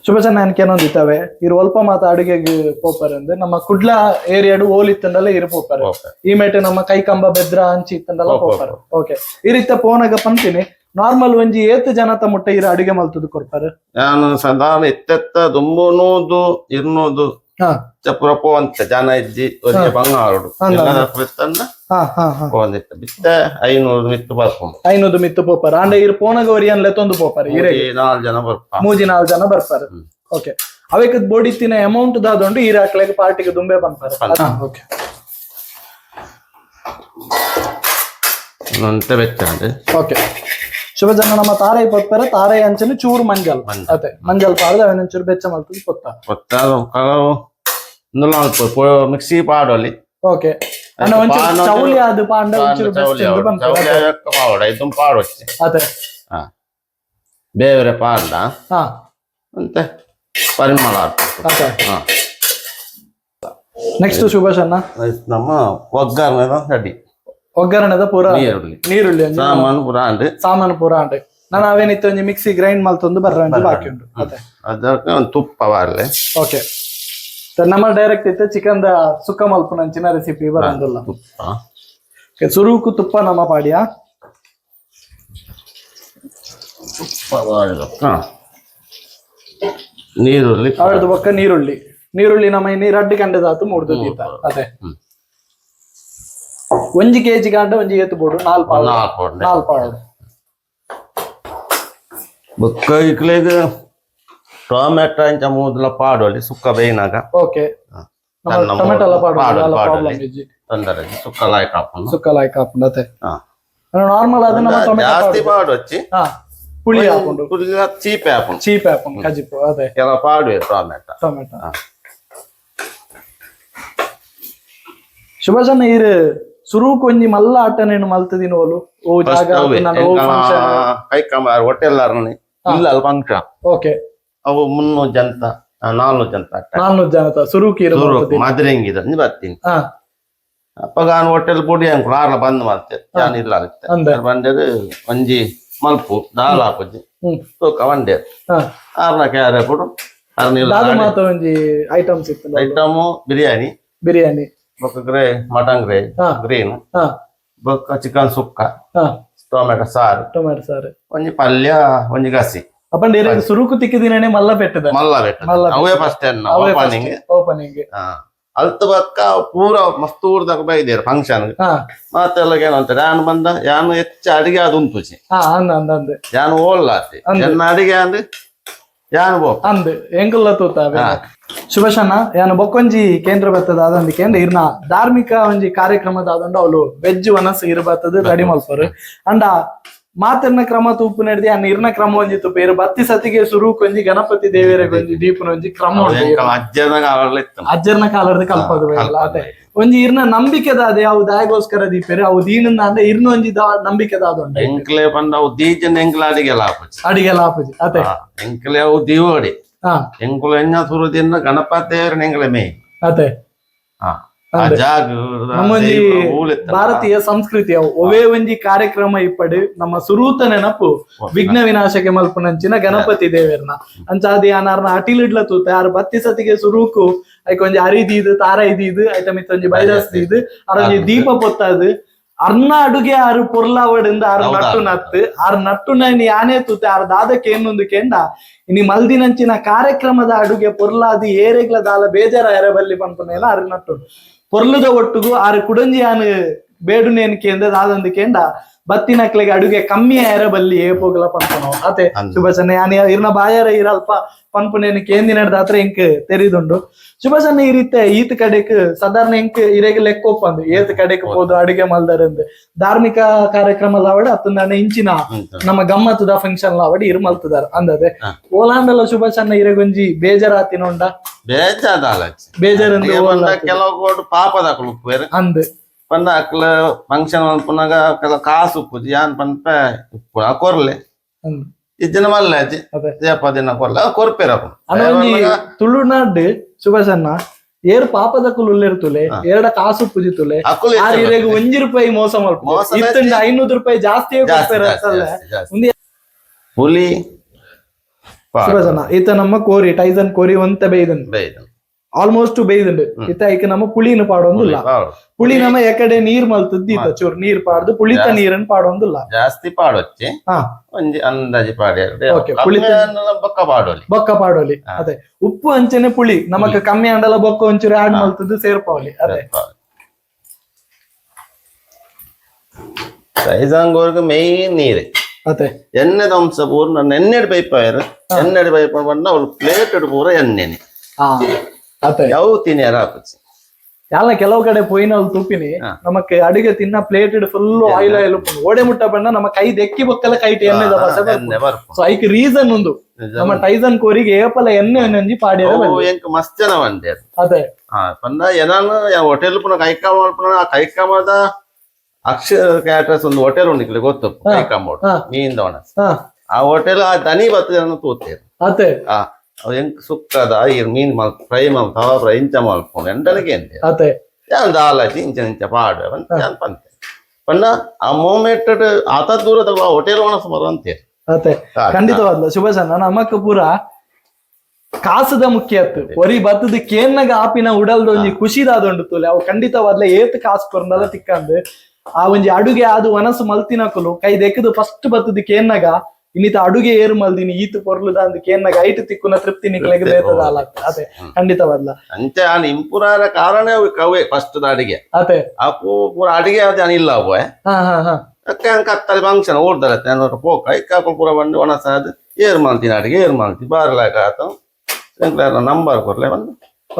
ಶುಭಚನ್ನ ಏನೊಂದು ಇತ್ತವೆ ಇರು ಅಲ್ಪ ಮಾತ ಅಡುಗೆಗೆ ಪೋಪರ್ ಅಂದ್ರೆ ನಮ್ಮ ಕುಡ್ಲ ಏರಿಯಾಡು ಓಲ್ ಇತ್ತಂದಲ್ಲ ಇರು ಪೋಪರ್ ಈ ಮೇಟೆ ನಮ್ಮ ಕೈಕಂಬ ಬೆದ್ರ ಹಂಚಿ ಇತ್ತಂದಲ್ಲ ಪೋಪರ್ ಓಕೆ ಈ ರೀತಿ ಪೋನಾಗ ಪಂತೀನಿ ನಾರ್ಮಲ್ ಒಂಜಿ ಏತ್ ಜನತ ಮುಟ್ಟ ಇರ ಅಡುಗೆ ಮಲ್ತದು ಕೊರ್ಪಾರ ನಾನು ಸಾಧಾರಣ ಎತ್ತೆತ್ತ ದುಂಬುನೂದು ಇರ್ನೂದು ಚಪ್ರಪೋ ಅಂತ ಜನ ಇದ್ದಿ ಒಂದೇ ಬಂಗಾರು ಒಂದಿತ್ತ ಬಿತ್ತೆ 500 ಮಿತ್ತು ಬರ್ಕೊಂಡು 500 ಮಿತ್ತು ಪೋಪಾರ ಅಂಡ ಇರ್ ಪೋನಗ ಒರಿಯನ್ ಲೆತ್ತೊಂದು ಪೋಪಾರ 4 ಜನ ಬರ್ತಾರೆ 4 ಜನ ಬರ್ತಾರೆ ಓಕೆ ಅವಕ್ಕೆ ಬೋಡಿತ್ತಿನ ಅಮೌಂಟ್ ದಾದೊಂಡು ಈರ ಹಾಕ್ಲಿಕ್ಕೆ ಪಾರ್ಟಿಗೆ ದುಂಬೆ ಬಂತಾರೆ ಓಕೆ ನಂತೆ ಬೆಚ್ಚಂಡೆ ಓಕೆ ಶುಭ ಜನ ನಮ್ಮ ತಾರೈ ಪೊತ್ತಾರೆ ತಾರೈ ಅಂಚನೆ ಚೂರು ಮಂಜಲ್ ಅದೇ ಮಂಜಲ್ ಪಾಡ್ದು ಅವನ ಚೂರು ಬೆಚ್ಚ ಮಲ್ತದ್ದು ಪೊತ್ತ ಕಲವು ಮಿಕ್ಸಿ ಪಾಡೋಲಿ ಓಕೆ ಅಣ್ಣ ಒಂಚೂರು ಚೌಲಿ ಅದು ಪಾಂಡ ಒಂಚೂರು ಇದು ಪಾಡೊಚ್ಚಿ ಅದೇ ಬೇರೆ ಪಾಂಡ ಹಾ ಅಂತೆ ಪರಿಮಳ ನೆಕ್ಸ್ಟ್ ಶುಭಾಶ್ ಅಣ್ಣ ನಮ್ಮ ಒಗ್ಗರಣೆದ ರೆಡಿ ಒಗ್ಗರಣೆದ ಪೂರ ನೀರುಳ್ಳಿ ಸಾಮಾನು ಪೂರ ಅಂಡೆ ನಾನು ಅವೇನಿತ್ತು ಒಂಜಿ ಮಿಕ್ಸಿ ಗ್ರೈಂಡ್ ಮಲ್ತೊಂದು ಬರ್ರ ಬಾಕಿ ಉಂಟು ಅದಕ್ಕೆ ಒಂದು ತುಪ್ಪ ಬಾರ್ಲೆ ಓಕೆ ನಮ್ಮ ಡೈರೆಕ್ಟ್ ಇತ್ತು ಚಿಕನ್ ಸುಕ್ಕ ಮಲ್ಪು ನಂಚಿನ ರೆಸಿಪಿ ಬರಂದಿಲ್ಲ ತುಪ್ಪ ಸುರುಕು ತುಪ್ಪ ನಮ್ಮ ಪಾಡಿಯಾ ನೀರುಳ್ಳಿ ಅವಳದು ಪಕ್ಕ ನೀರುಳ್ಳಿ ನಮ್ಮ ನೀರು ಅಡ್ಡಿ ಕಂಡದಾತು ಮೂಡ್ದು ದೀತ ಅದೇ 1 kg ಗಂಡ ಒಂಜಿ ಏತು ಬೋಡು 4 ಪಾಡು ಬೊಕ್ಕ ಇಕ್ಲೆಗ್ ಟೊಮೆಟೊ ಇಂಚ ಮೂದಲ ಪಾಡೋಲಿ ಸುಕ್ಕ ಬೇಯಿನಾಗ ಓಕೆ ಟೊಮೆಟೊ ಎಲ್ಲ ಪಾಡು ತೊಂದರೆ ಸುಕ್ಕ ಲಾಯ್ಕ್ ಹಾಕೊಂಡು ಅದೇ ನಾರ್ಮಲ್ ಅದು ನಮ್ಮ ಟೊಮೆಟೊ ಜಾಸ್ತಿ ಪಾಡೊಚ್ಚಿ ಪುಳಿ ಹಾಕೊಂಡು ಚೀಪೆ ಹಾಕೊಂಡು ಕಜಿಪು ಅದೇ ಕೆಲ ಪಾಡುವೆ ಟೊಮೆಟೊ ಶುಭಜನ ಇರು ಸುರುಕು ಒಂಜಿ ಮಲ್ಲ ಆಟನೇನು ಮಲ್ತದಿನ ಓಲು ಓ ಜಾಗ ಕೈಕಂಬ ಹೋಟೆಲ್ಲಾರನಿ ಇಲ್ಲ ಫಂಕ್ಷನ್ ಓಕೆ ಅವು 300 ಜನತ 400 ಜನತ ಸುರುಕಿ ಮದ್ರೆಂಗಿದ ಬರ್ತೀನಿ ಅಪ್ಪ ನಾನು ಹೋಟೆಲ್ ಬುಡಿ ಅಂಕು ಆರ್ಲ ಬಂದ್ ಮಾಡ್ತೇವೆ ನಾನು ಇಲ್ಲ ಆಗುತ್ತೆ ಬಂದದು ಒಂಜಿ ಮಲ್ಪು ದಾಲ್ ಹಾಕುಜಿ ತೂಕ ಒಂದೇ ಆರ್ನ ಕ್ಯಾರೆ ಕೊಡು ಐಟಮು ಬಿರಿಯಾನಿ ಬೊಕ್ಕ ಗ್ರೇ ಮಟನ್ ಗ್ರೇ ಗ್ರೀನ್ ಬೊಕ್ಕ ಚಿಕನ್ ಸುಕ್ಕ ಟೊಮೆಟೊ ಸಾರು ಒಂಜಿ ಪಲ್ಯ ಒಂಜಿ ಗಸಿ ಅಪ್ಪ ಸುರುಕು ತಿಕ್ಕಿದಿನೇ ಮಲ್ಲ ಬೆಟ್ಟದ ಅವೇ ಫಸ್ಟ್ ಓಪನಿಂಗ್ ಅಲ್ತ ಬಕ್ಕ ಪೂರ ಮಸ್ತ್ ಊರ್ದಾಗ ಬೈದೇರು ಫಂಕ್ಷನ್ ಮತ್ತೆಲ್ಲ ಏನಂತ ಯಾನ್ ಬಂದ ಯಾನು ಹೆಚ್ಚ ಅಡಿಗೆ ಅದು ಉಂಟುಚಿ ಯಾನು ಓಲ್ಲಾತಿ ಎನ್ನ ಅಡಿಗೆ ಅಂದ್ರೆ ಯಾನು ಬೋ ಅಂದ್ ಎಂಕುಲ್ಲ ತೂತ ಶುಭಶನ ಯಾನು ಬೊಕ್ಕೊಂಜಿ ಕೇಂದ್ರ ಬರ್ತದ ಅದಂದಿಕೆ ಅಂದ್ರೆ ಇರ್ನ ಧಾರ್ಮಿಕ ಒಂಜಿ ಕಾರ್ಯಕ್ರಮದ ಆದಂಡ ಅವಳು ವೆಜ್ ವನಸ್ ಇರ್ಬತ್ತದ ರೆಡಿ ಮಲ್ಪರು ಅಂಡ ಮಾತನ್ನ ಕ್ರಮ ತೂಪು ನಡೆದಿ ಅನ್ನ ಇರ್ನ ಕ್ರಮ ಒಂಜಿ ತುಪ್ಪ ಇರು ಬತ್ತಿ ಸತಿಗೆ ಸುರು ಕೊಂಜಿ ಗಣಪತಿ ದೇವಿಯರ ಒಂಜಿ ದೀಪನ ಒಂಜಿ ಕ್ರಮ ಅಜ್ಜರ್ನ ಕಾಲದ ಕಲ್ಪದ ಅದೇ ಒಂಜಿ ಇರ್ನ ನಂಬಿಕೆದ ಅದೇ ಅವು ದಾಯಗೋಸ್ಕರ ದೀಪೇರು ಅವು ದೀನಂದ ಅಂದ್ರೆ ಇರ್ನ ಒಂಜಿ ನಂಬಿಕೆದ ಅದೊಂಡ ಅಡಿಗೆ ಲಾಪಜಿ ಅದೇ ಎಂಕ್ಲೆ ಅವು ದೀವಡಿ ಎಂಕುಲು ಎನ್ನ ಸುರುದಿನ ಗಣಪತಿ ದೇವರ ಎಂಕ್ಲೆ ಮೇ ಅದೇ ನಮ್ಮೊಂಜಿ ಭಾರತೀಯ ಸಂಸ್ಕೃತಿ ಒವೇ ಒಂಜಿ ಕಾರ್ಯಕ್ರಮ ಇಪ್ಪಡು ನಮ್ಮ ಸುರೂತ ನೆನಪು ವಿಘ್ನ ವಿನಾಶಕ್ಕೆ ಮಲ್ಪುನಂಚಿನ ಗಣಪತಿ ದೇವೇರ್ನ ಅಂಚಾದಿ ಯಾನಾರ್ನ ಅಟಿಲಿಡ್ಲ ತೂತ ಯಾರು ಬತ್ತಿ ಸತಿಗೆ ಸುರೂಕು ಐಕ್ ಒಂಜಿ ಅರಿದೀದು ತಾರ ಇದೀದು ಐತ ಮಿತ್ತ ಒಂಜಿ ಬೈರಸ್ ದೀದು ಅರೊಂಜಿ ದೀಪ ಪೊತ್ತದು ಅರ್ನ ಅಡುಗೆ ಆರು ಪೊರ್ಲಾವಡಿಂದ ಆರು ನಟ್ಟು ಆರು ನಟ್ಟುನ ಯಾನೇ ತೂತೆ ಆರು ದಾದಕ್ಕೆ ಏನೊಂದು ಕೆಂಡ ಇನಿ ಮಲ್ದಿನಂಚಿನ ಕಾರ್ಯಕ್ರಮದ ಅಡುಗೆ ಪೊರ್ಲಾದಿ ಏರೆಗ್ಲ ದಾಲ ಬೇಜಾರ ಎರೆಬಲ್ಲಿ ಪನ್ಪುನೇಲ ಆರು ನಟ್ಟು ಪೊರ್ಲುದ ಒಟ್ಟುಗು ಆರು ಕುಡಂಜಿ ಆನು ಬೇಡುನೇನು ಕೇಂದ್ರ ದಾದಂದು ಕೆಂಡ ಬತ್ತಿನಕ್ಲೆಗೆ ಅಡುಗೆ ಕಮ್ಮಿಯ ಎರೆಬಲ್ಲಿ ಏಪೋಗಲ ಪನ್ಪುನವು ಅತೆ ಶುಭಚನ್ನ ಯಾನ್ ಇರ್ನ ಬಾಯಾರ ಇರಲ್ಪ ಪನ್ಪುನೇನು ಕೇಂದಿನಡ್ದ ಹತ್ರ ಎಂಕ್ ತೆರಿದುಂಡು ಶುಭಚನ್ನ ಈ ರೀತಿ ಈತ ಕಡೆಕ್ ಸಾಧಾರಣ ಎಂಕ್ ಇರೆಗ್ ಲೆಕ್ಕ ಒಪ್ಪಂದು ಏತ್ ಕಡೆಕ್ ಹೋದು ಅಡುಗೆ ಮಲ್ದರಂದು ಧಾರ್ಮಿಕ ಕಾರ್ಯಕ್ರಮ ಲಾವಡ ಹತ್ತೊಂದು ಇಂಚಿನ ನಮ್ಮ ಗಮ್ಮತ್ತದ ಫಂಕ್ಷನ್ ಲಾವಡಿ ಇರು ಮಲ್ತದಾರ ಅಂದದೆ ಓಲಾಂಡಲ ಶುಭಚನ್ನ ಇರೆಗೊಂಜಿ ಬೇಜಾರಾತಿನೊಂಡ ಬೇಜಾರಂದು ಕೆಲವು ಪಾಪದ ಅಂದ್ ಪಂಡ ಅಕ್ಲ ಫಂಕ್ಷನ್ ಪುನಗ ಕೆಲ ಕಾಸು ಉಪ್ಪುಜಿ ಯಾನ್ ಪನ್ಪ ಉಪ್ಪು ಕೊರ್ಲೆ ಇಜ್ಜನ ಮಲ್ಲಾಜಿ ದಿನ ಕೊರ್ಲೆ ಕೊರ್ಪೆರ ತುಳುನಾಡ್ ಶುಭಸನ್ನ ಏರ್ ಪಾಪದಕ್ಕೂ ಉಳ್ಳಿರ್ತುಲೆ ಎರಡ ಕಾಸು ಪುಜಿತುಲೆ ಅಕುಲು ಆ ಇರೆಗ್ ₹1 ಮೋಸ ಮಾಡ್ಬೋದು ಮೋಸ ಇತ್ತಂಡ ₹500 ಜಾಸ್ತಿಯೇ ಕೊಡ್ತಾರೆ ಒಂದೇ ಹುಲಿ ಸುಭಾಷಣ್ಣ ಈತ ನಮ್ಮ ಕೋರಿ ಟೈಸನ್ ಕೋರಿ ಒಂತ ಬೇಯ್ದನ್ ಆಲ್ಮೋಸ್ಟ್ ಬೇಯ್ದಂಡು ಈತ ಈಗ ನಮ್ಮ ಪುಳಿನ ಪಾಡೊಂದಿಲ್ಲ ಪುಳಿ ನಮ್ಮ ಎಕಡೆ ನೀರ್ ಮಲ್ತದ್ದು ಈತ ಚೂರ್ ನೀರ್ ಪಾಡ್ದು ಪುಳಿತ ನೀರನ್ ಪಾಡೊಂದಿಲ್ಲ ಜಾಸ್ತಿ ಪಾಡೊಚ್ಚಿ ಹಾ ಒಂಜಿ ಅಂದಾಜಿ ಪಾಡಿ ಓಕೆ ಪುಳಿತ ಬೊಕ್ಕ ಪಾಡೋಲಿ ಬೊಕ್ಕ ಪಾಡೋಲಿ ಅದೇ ಉಪ್ಪು ಅಂಚನೆ ಪುಳಿ ನಮಕ್ ಕಮ್ಮಿ ಅಂಡಲ ಬೊಕ್ಕ ಒಂಚೂರು ಆಡ್ ಮಲ್ತದ್ದು ಸೇರ್ಪಾವಲಿ ಅದೇ ಟೈಸಾಂಗೋರ್ಗೆ ಮೇಯ್ನ್ ನೀರು ಅದೇ ಎಣ್ಣೆದ ಅಂಶ ಪೂರ್ಣ ಎಣ್ಣೆಡ್ ಪೈಪ್ ಆಯ್ರು ಎಣ್ಣೆಡ್ ಪೈಪ್ ಬಂದ ಅವ್ಳು ಪ್ಲೇಟ್ ಪೂರ ಎಣ್ಣೆನೆ ಹಾ ಅದೇ ಯಾವ ತಿನ್ಯಾರ ಹಾಕುಚ್ಚಿ ಎಲ್ಲ ಕೆಲವು ಕಡೆ ಪೊಯ್ನಲ್ ತುಪ್ಪಿನಿ ನಮಕ್ ಅಡಿಗೆ ತಿನ್ನ ಪ್ಲೇಟ್ ಫುಲ್ ಆಯಿಲ್ ಆಯಿಲ್ ಓಡೆ ಮುಟ್ಟ ಬಂಡ ನಮ್ಮ ಕೈ ದೆಕ್ಕಿ ಬೊಕ್ಕಲ ಕೈಟ್ ಎಣ್ಣೆ ಸೊ ಐಕ್ ರೀಸನ್ ಒಂದು ನಮ್ಮ ಟೈಸನ್ ಕೋರಿಗೆ ಏಪಲ ಎಣ್ಣೆ ಒಂಜಿ ಪಾಡಿ ಎಂಕ್ ಮಸ್ತ್ ಜನ ಬಂದೆ ಅದೇ ಪಂಡ ಏನಾನು ಹೋಟೆಲ್ ಪುನ ಕೈಕಾಮ ಮಲ್ಪುನ ಆ ಕೈಕಾಮದ ಅಕ್ಷರ ಕ್ಯಾಟರ್ಸ್ ಒಂದು ಹೋಟೆಲ್ ಉಂಡಿಕ್ಲಿ ಗೊತ್ತು ಕೈಕಾಮ ಮೀನ್ ದವಣ ಆ ಹೋಟೆಲ್ ಆ ದನಿ ಬತ್ತದ ತೂತೇರು ಅದೇ ಅವ್ ಎಂಕ್ ಸುಕ್ಕದ ಮೀನ್ ಮಲ್ ಫ್ರೈ ಮಲ್ ತವಾ ಫ್ರೈ ಇಂಚ ಮಲ್ಪುಂಡು ಎಂಟನಿಗೆ ಎಂತೆ ಅದೇ ಯಾನ್ ದಾಲಾಚಿ ಇಂಚ ಇಂಚ ಪಾಡು ಯಾನ್ ಪಂತೆ ಪಂಡ ಆ ಮೂಮೆಂಟ್ ಆತ ದೂರದ ಹೋಟೆಲ್ ಒಣಸ್ ಬರುವಂತೇರು ಅದೇ ಖಂಡಿತವಾದ್ಲ ಶುಭಾಷಣ್ಣ ನಮಕ್ ಪೂರ ಕಾಸದ ಮುಖ್ಯ ಅತ್ತು ಒರಿ ಬತ್ತದ ಕೇನ್ನಗ ಆಪಿನ ಉಡಲ್ದ ಒಂಜಿ ಖುಷಿದಾದೊಂಡು ತೂಲೆ ಅವು ಖಂಡಿತವಾದ್ಲ ಏತ್ ಕಾಸು ಕೊರ್ನಲ್ಲ ತಿಕ್ಕಂದು ಆ ಒಂಜಿ ಅಡುಗೆ ಅದು ವನಸು ಮಲ್ತಿನಕುಲು ಕೈ ದೆಕ್ಕದು ಫಸ್ಟ್ ಬತ್ತದ ಕೇನ್ನಗ ಇನ್ನಿತ ಅಡುಗೆ ಏರು ಮಲ್ದಿನಿ ಈತು ಪೊರ್ಲುದ ಅಂದ್ ಕೇನ್ನಗ ಐಟ್ ತಿಕ್ಕುನ ತೃಪ್ತಿ ನಿಕ್ಲೆಗ್ ಬೇತದ ಅಲಾಗ್ತದೆ ಅದೇ ಖಂಡಿತವಾದ್ಲ ಅಂಚೆ ಆನ್ ಇಂಪುರಾರ ಕಾರಣ ಕವೆ ಫಸ್ಟ್ ಅಡಿಗೆ ಅದೇ ಆ ಪೂರ ಅಡಿಗೆ ಅದು ಅನಿಲ್ಲ ಅವೆ ಹಾ ಹಾ ಹಾ ಅಕ್ಕ ಅಂಕ ಹತ್ತಲ್ಲಿ ಫಂಕ್ಷನ್ ಓಡ್ದಾರತ್ತೆ ಅನ್ನೋರು ಪೋಕ ಐಕಾಪ ಪೂರ ಬಂದು ಒಣಸಾದ ಏರ್ ಮಾಡ್ತೀನಿ ಅಡಿಗೆ ಏರ್ ಮಾಡ್ತೀನಿ ಬಾರ್ಲಾಕ ಆತ ನಂಬರ್ ಕೊರ್ಲೆ ಬಂದು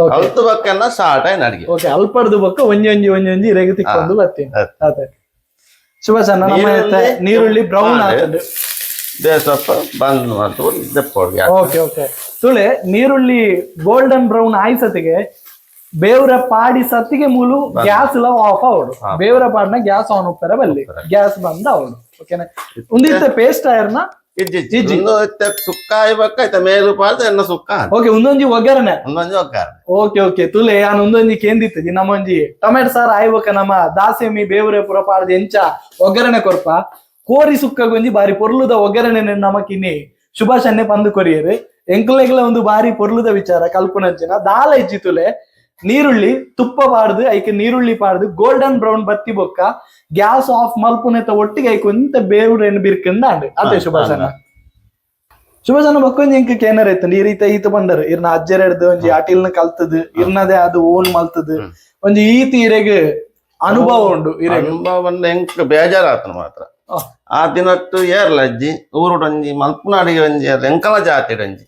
ಕಲ್ತು ಬಕ್ಕನ್ನ ಸ್ಟಾರ್ಟ್ ಆಯ್ತು ಅಡಿಗೆ ಓಕೆ ಅಲ್ಪಡ್ದು ಬೊಕ್ಕ ಒಂಜಿ ರೇಗ ತಿಕ್ಕೊಂಡು ಬರ್ತೀನಿ ಅದೇ ಶುಭಾಷಣ್ಣ ನಮ್ಮ ನೀರುಳ್ಳಿ ಬ್ರೌನ್ ಆಗ್ತದೆ ಬೇಸಪ್ಪ ಬಂದ್ ಮಾಡ್ತು ದೆಪ್ಪೋಗಿ ಓಕೆ ಓಕೆ ತುಳೆ ನೀರುಳ್ಳಿ ಗೋಲ್ಡನ್ ಬ್ರೌನ್ ಆಯ್ಸತಿಗೆ ಬೇವ್ರ ಪಾಡಿ ಸತ್ತಿಗೆ ಮೂಲು ಗ್ಯಾಸ್ ಎಲ್ಲ ಆಫ್ ಅವಡು ಬೇವ್ರ ಪಾಡ್ನ ಗ್ಯಾಸ್ ಆನ್ ಹೋಗ್ತಾರೆ ಬಲ್ಲಿ ಗ್ಯಾಸ್ ಬಂದ ಅವಡು ಓಕೆನಾ ಒಂದಿತ್ತ ಪೇಸ್ಟ್ ಆಯರ್ನ ಸುಕ್ಕ ಆಯ್ಬೇಕಾಯ್ತ ಮೇಲು ಪಾಡ್ದ ಎನ್ನ ಸುಕ್ಕ ಓಕೆ ಒಂದೊಂಜಿ ಒಗ್ಗರಣೆ ಒಂದೊಂದು ಒಗ್ಗರಣೆ ಓಕೆ ಓಕೆ ತುಲೆ ಯಾನ್ ಒಂದೊಂಜಿ ಕೇಂದಿತ್ತದಿ ನಮ್ಮೊಂಜಿ ಟೊಮೆಟೊ ಸಾರು ಆಯ್ಬೇಕ ನಮ್ಮ ದಾಸೆಮಿ ಬೇವ್ರೆ ಪುರ ಪಾಡ್ದ ಎಂಚ ಒಗ್ಗರಣೆ ಕೊರ್ಪ ಕೋರಿ ಸುಕ್ಕಗೊಂಜಿ ಬಾರಿ ಪೊರ್ಲುದ ಒಗ್ಗರಣೆ ನಮಕಿನಿ ಶುಭಾಷನ್ನೇ ಪಂದು ಕೊರಿಯರು ಎಂಕ್ಲೆಗ್ಲ ಒಂದು ಬಾರಿ ಪೊರ್ಲುದ ವಿಚಾರ ಕಲ್ಪನಂಚಿನ ದಾಲ ಇಜ್ಜಿತುಲೆ ನೀರುಳ್ಳಿ ತುಪ್ಪ ಪಾಡ್ದು ಐಕೆ ನೀರುಳ್ಳಿ ಪಾಡ್ದು ಗೋಲ್ಡನ್ ಬ್ರೌನ್ ಬತ್ತಿ ಬೊಕ್ಕ ಗ್ಯಾಸ್ ಆಫ್ ಮಲ್ಪುನೆತ ಒಟ್ಟಿಗೆ ಐಕೆ ಒಂತ ಬೇವ್ರೆನ್ ಬಿರ್ಕಂಡ ಅದೇ ಶುಭಾಷನ ಬೊಕ್ಕೊಂಜಿ ಇಂಕ ಕೇನರ್ ಐತಂಡ್ ಈ ರೀತಿ ಈತ ಬಂದರ್ ಇರ್ನ ಅಜ್ಜರ ಹಿಡ್ದು ಒಂಜಿ ಆಟಿಲ್ನ ಕಲ್ತದ್ ಇರ್ನದೇ ಅದು ಓನ್ ಮಲ್ತದ್ ಒಂಜಿ ಈತಿ ಇರೆಗ್ ಅನುಭವ ಉಂಡು ಅನುಭವ ಬಂದ ಎಂಕ್ ಬೇಜಾರಾತನ ಮಾತ್ರ ಆ ದಿನಟ್ಟು ಏರ್ಲ ಅಜ್ಜಿ ಊರುಡೊಂಜಿ ಮಲ್ಪುನಾಡಿಗೆ ಒಂಜಿ ಎಂಕಲ ಜಾತಿಡ್ ಒಂಜಿ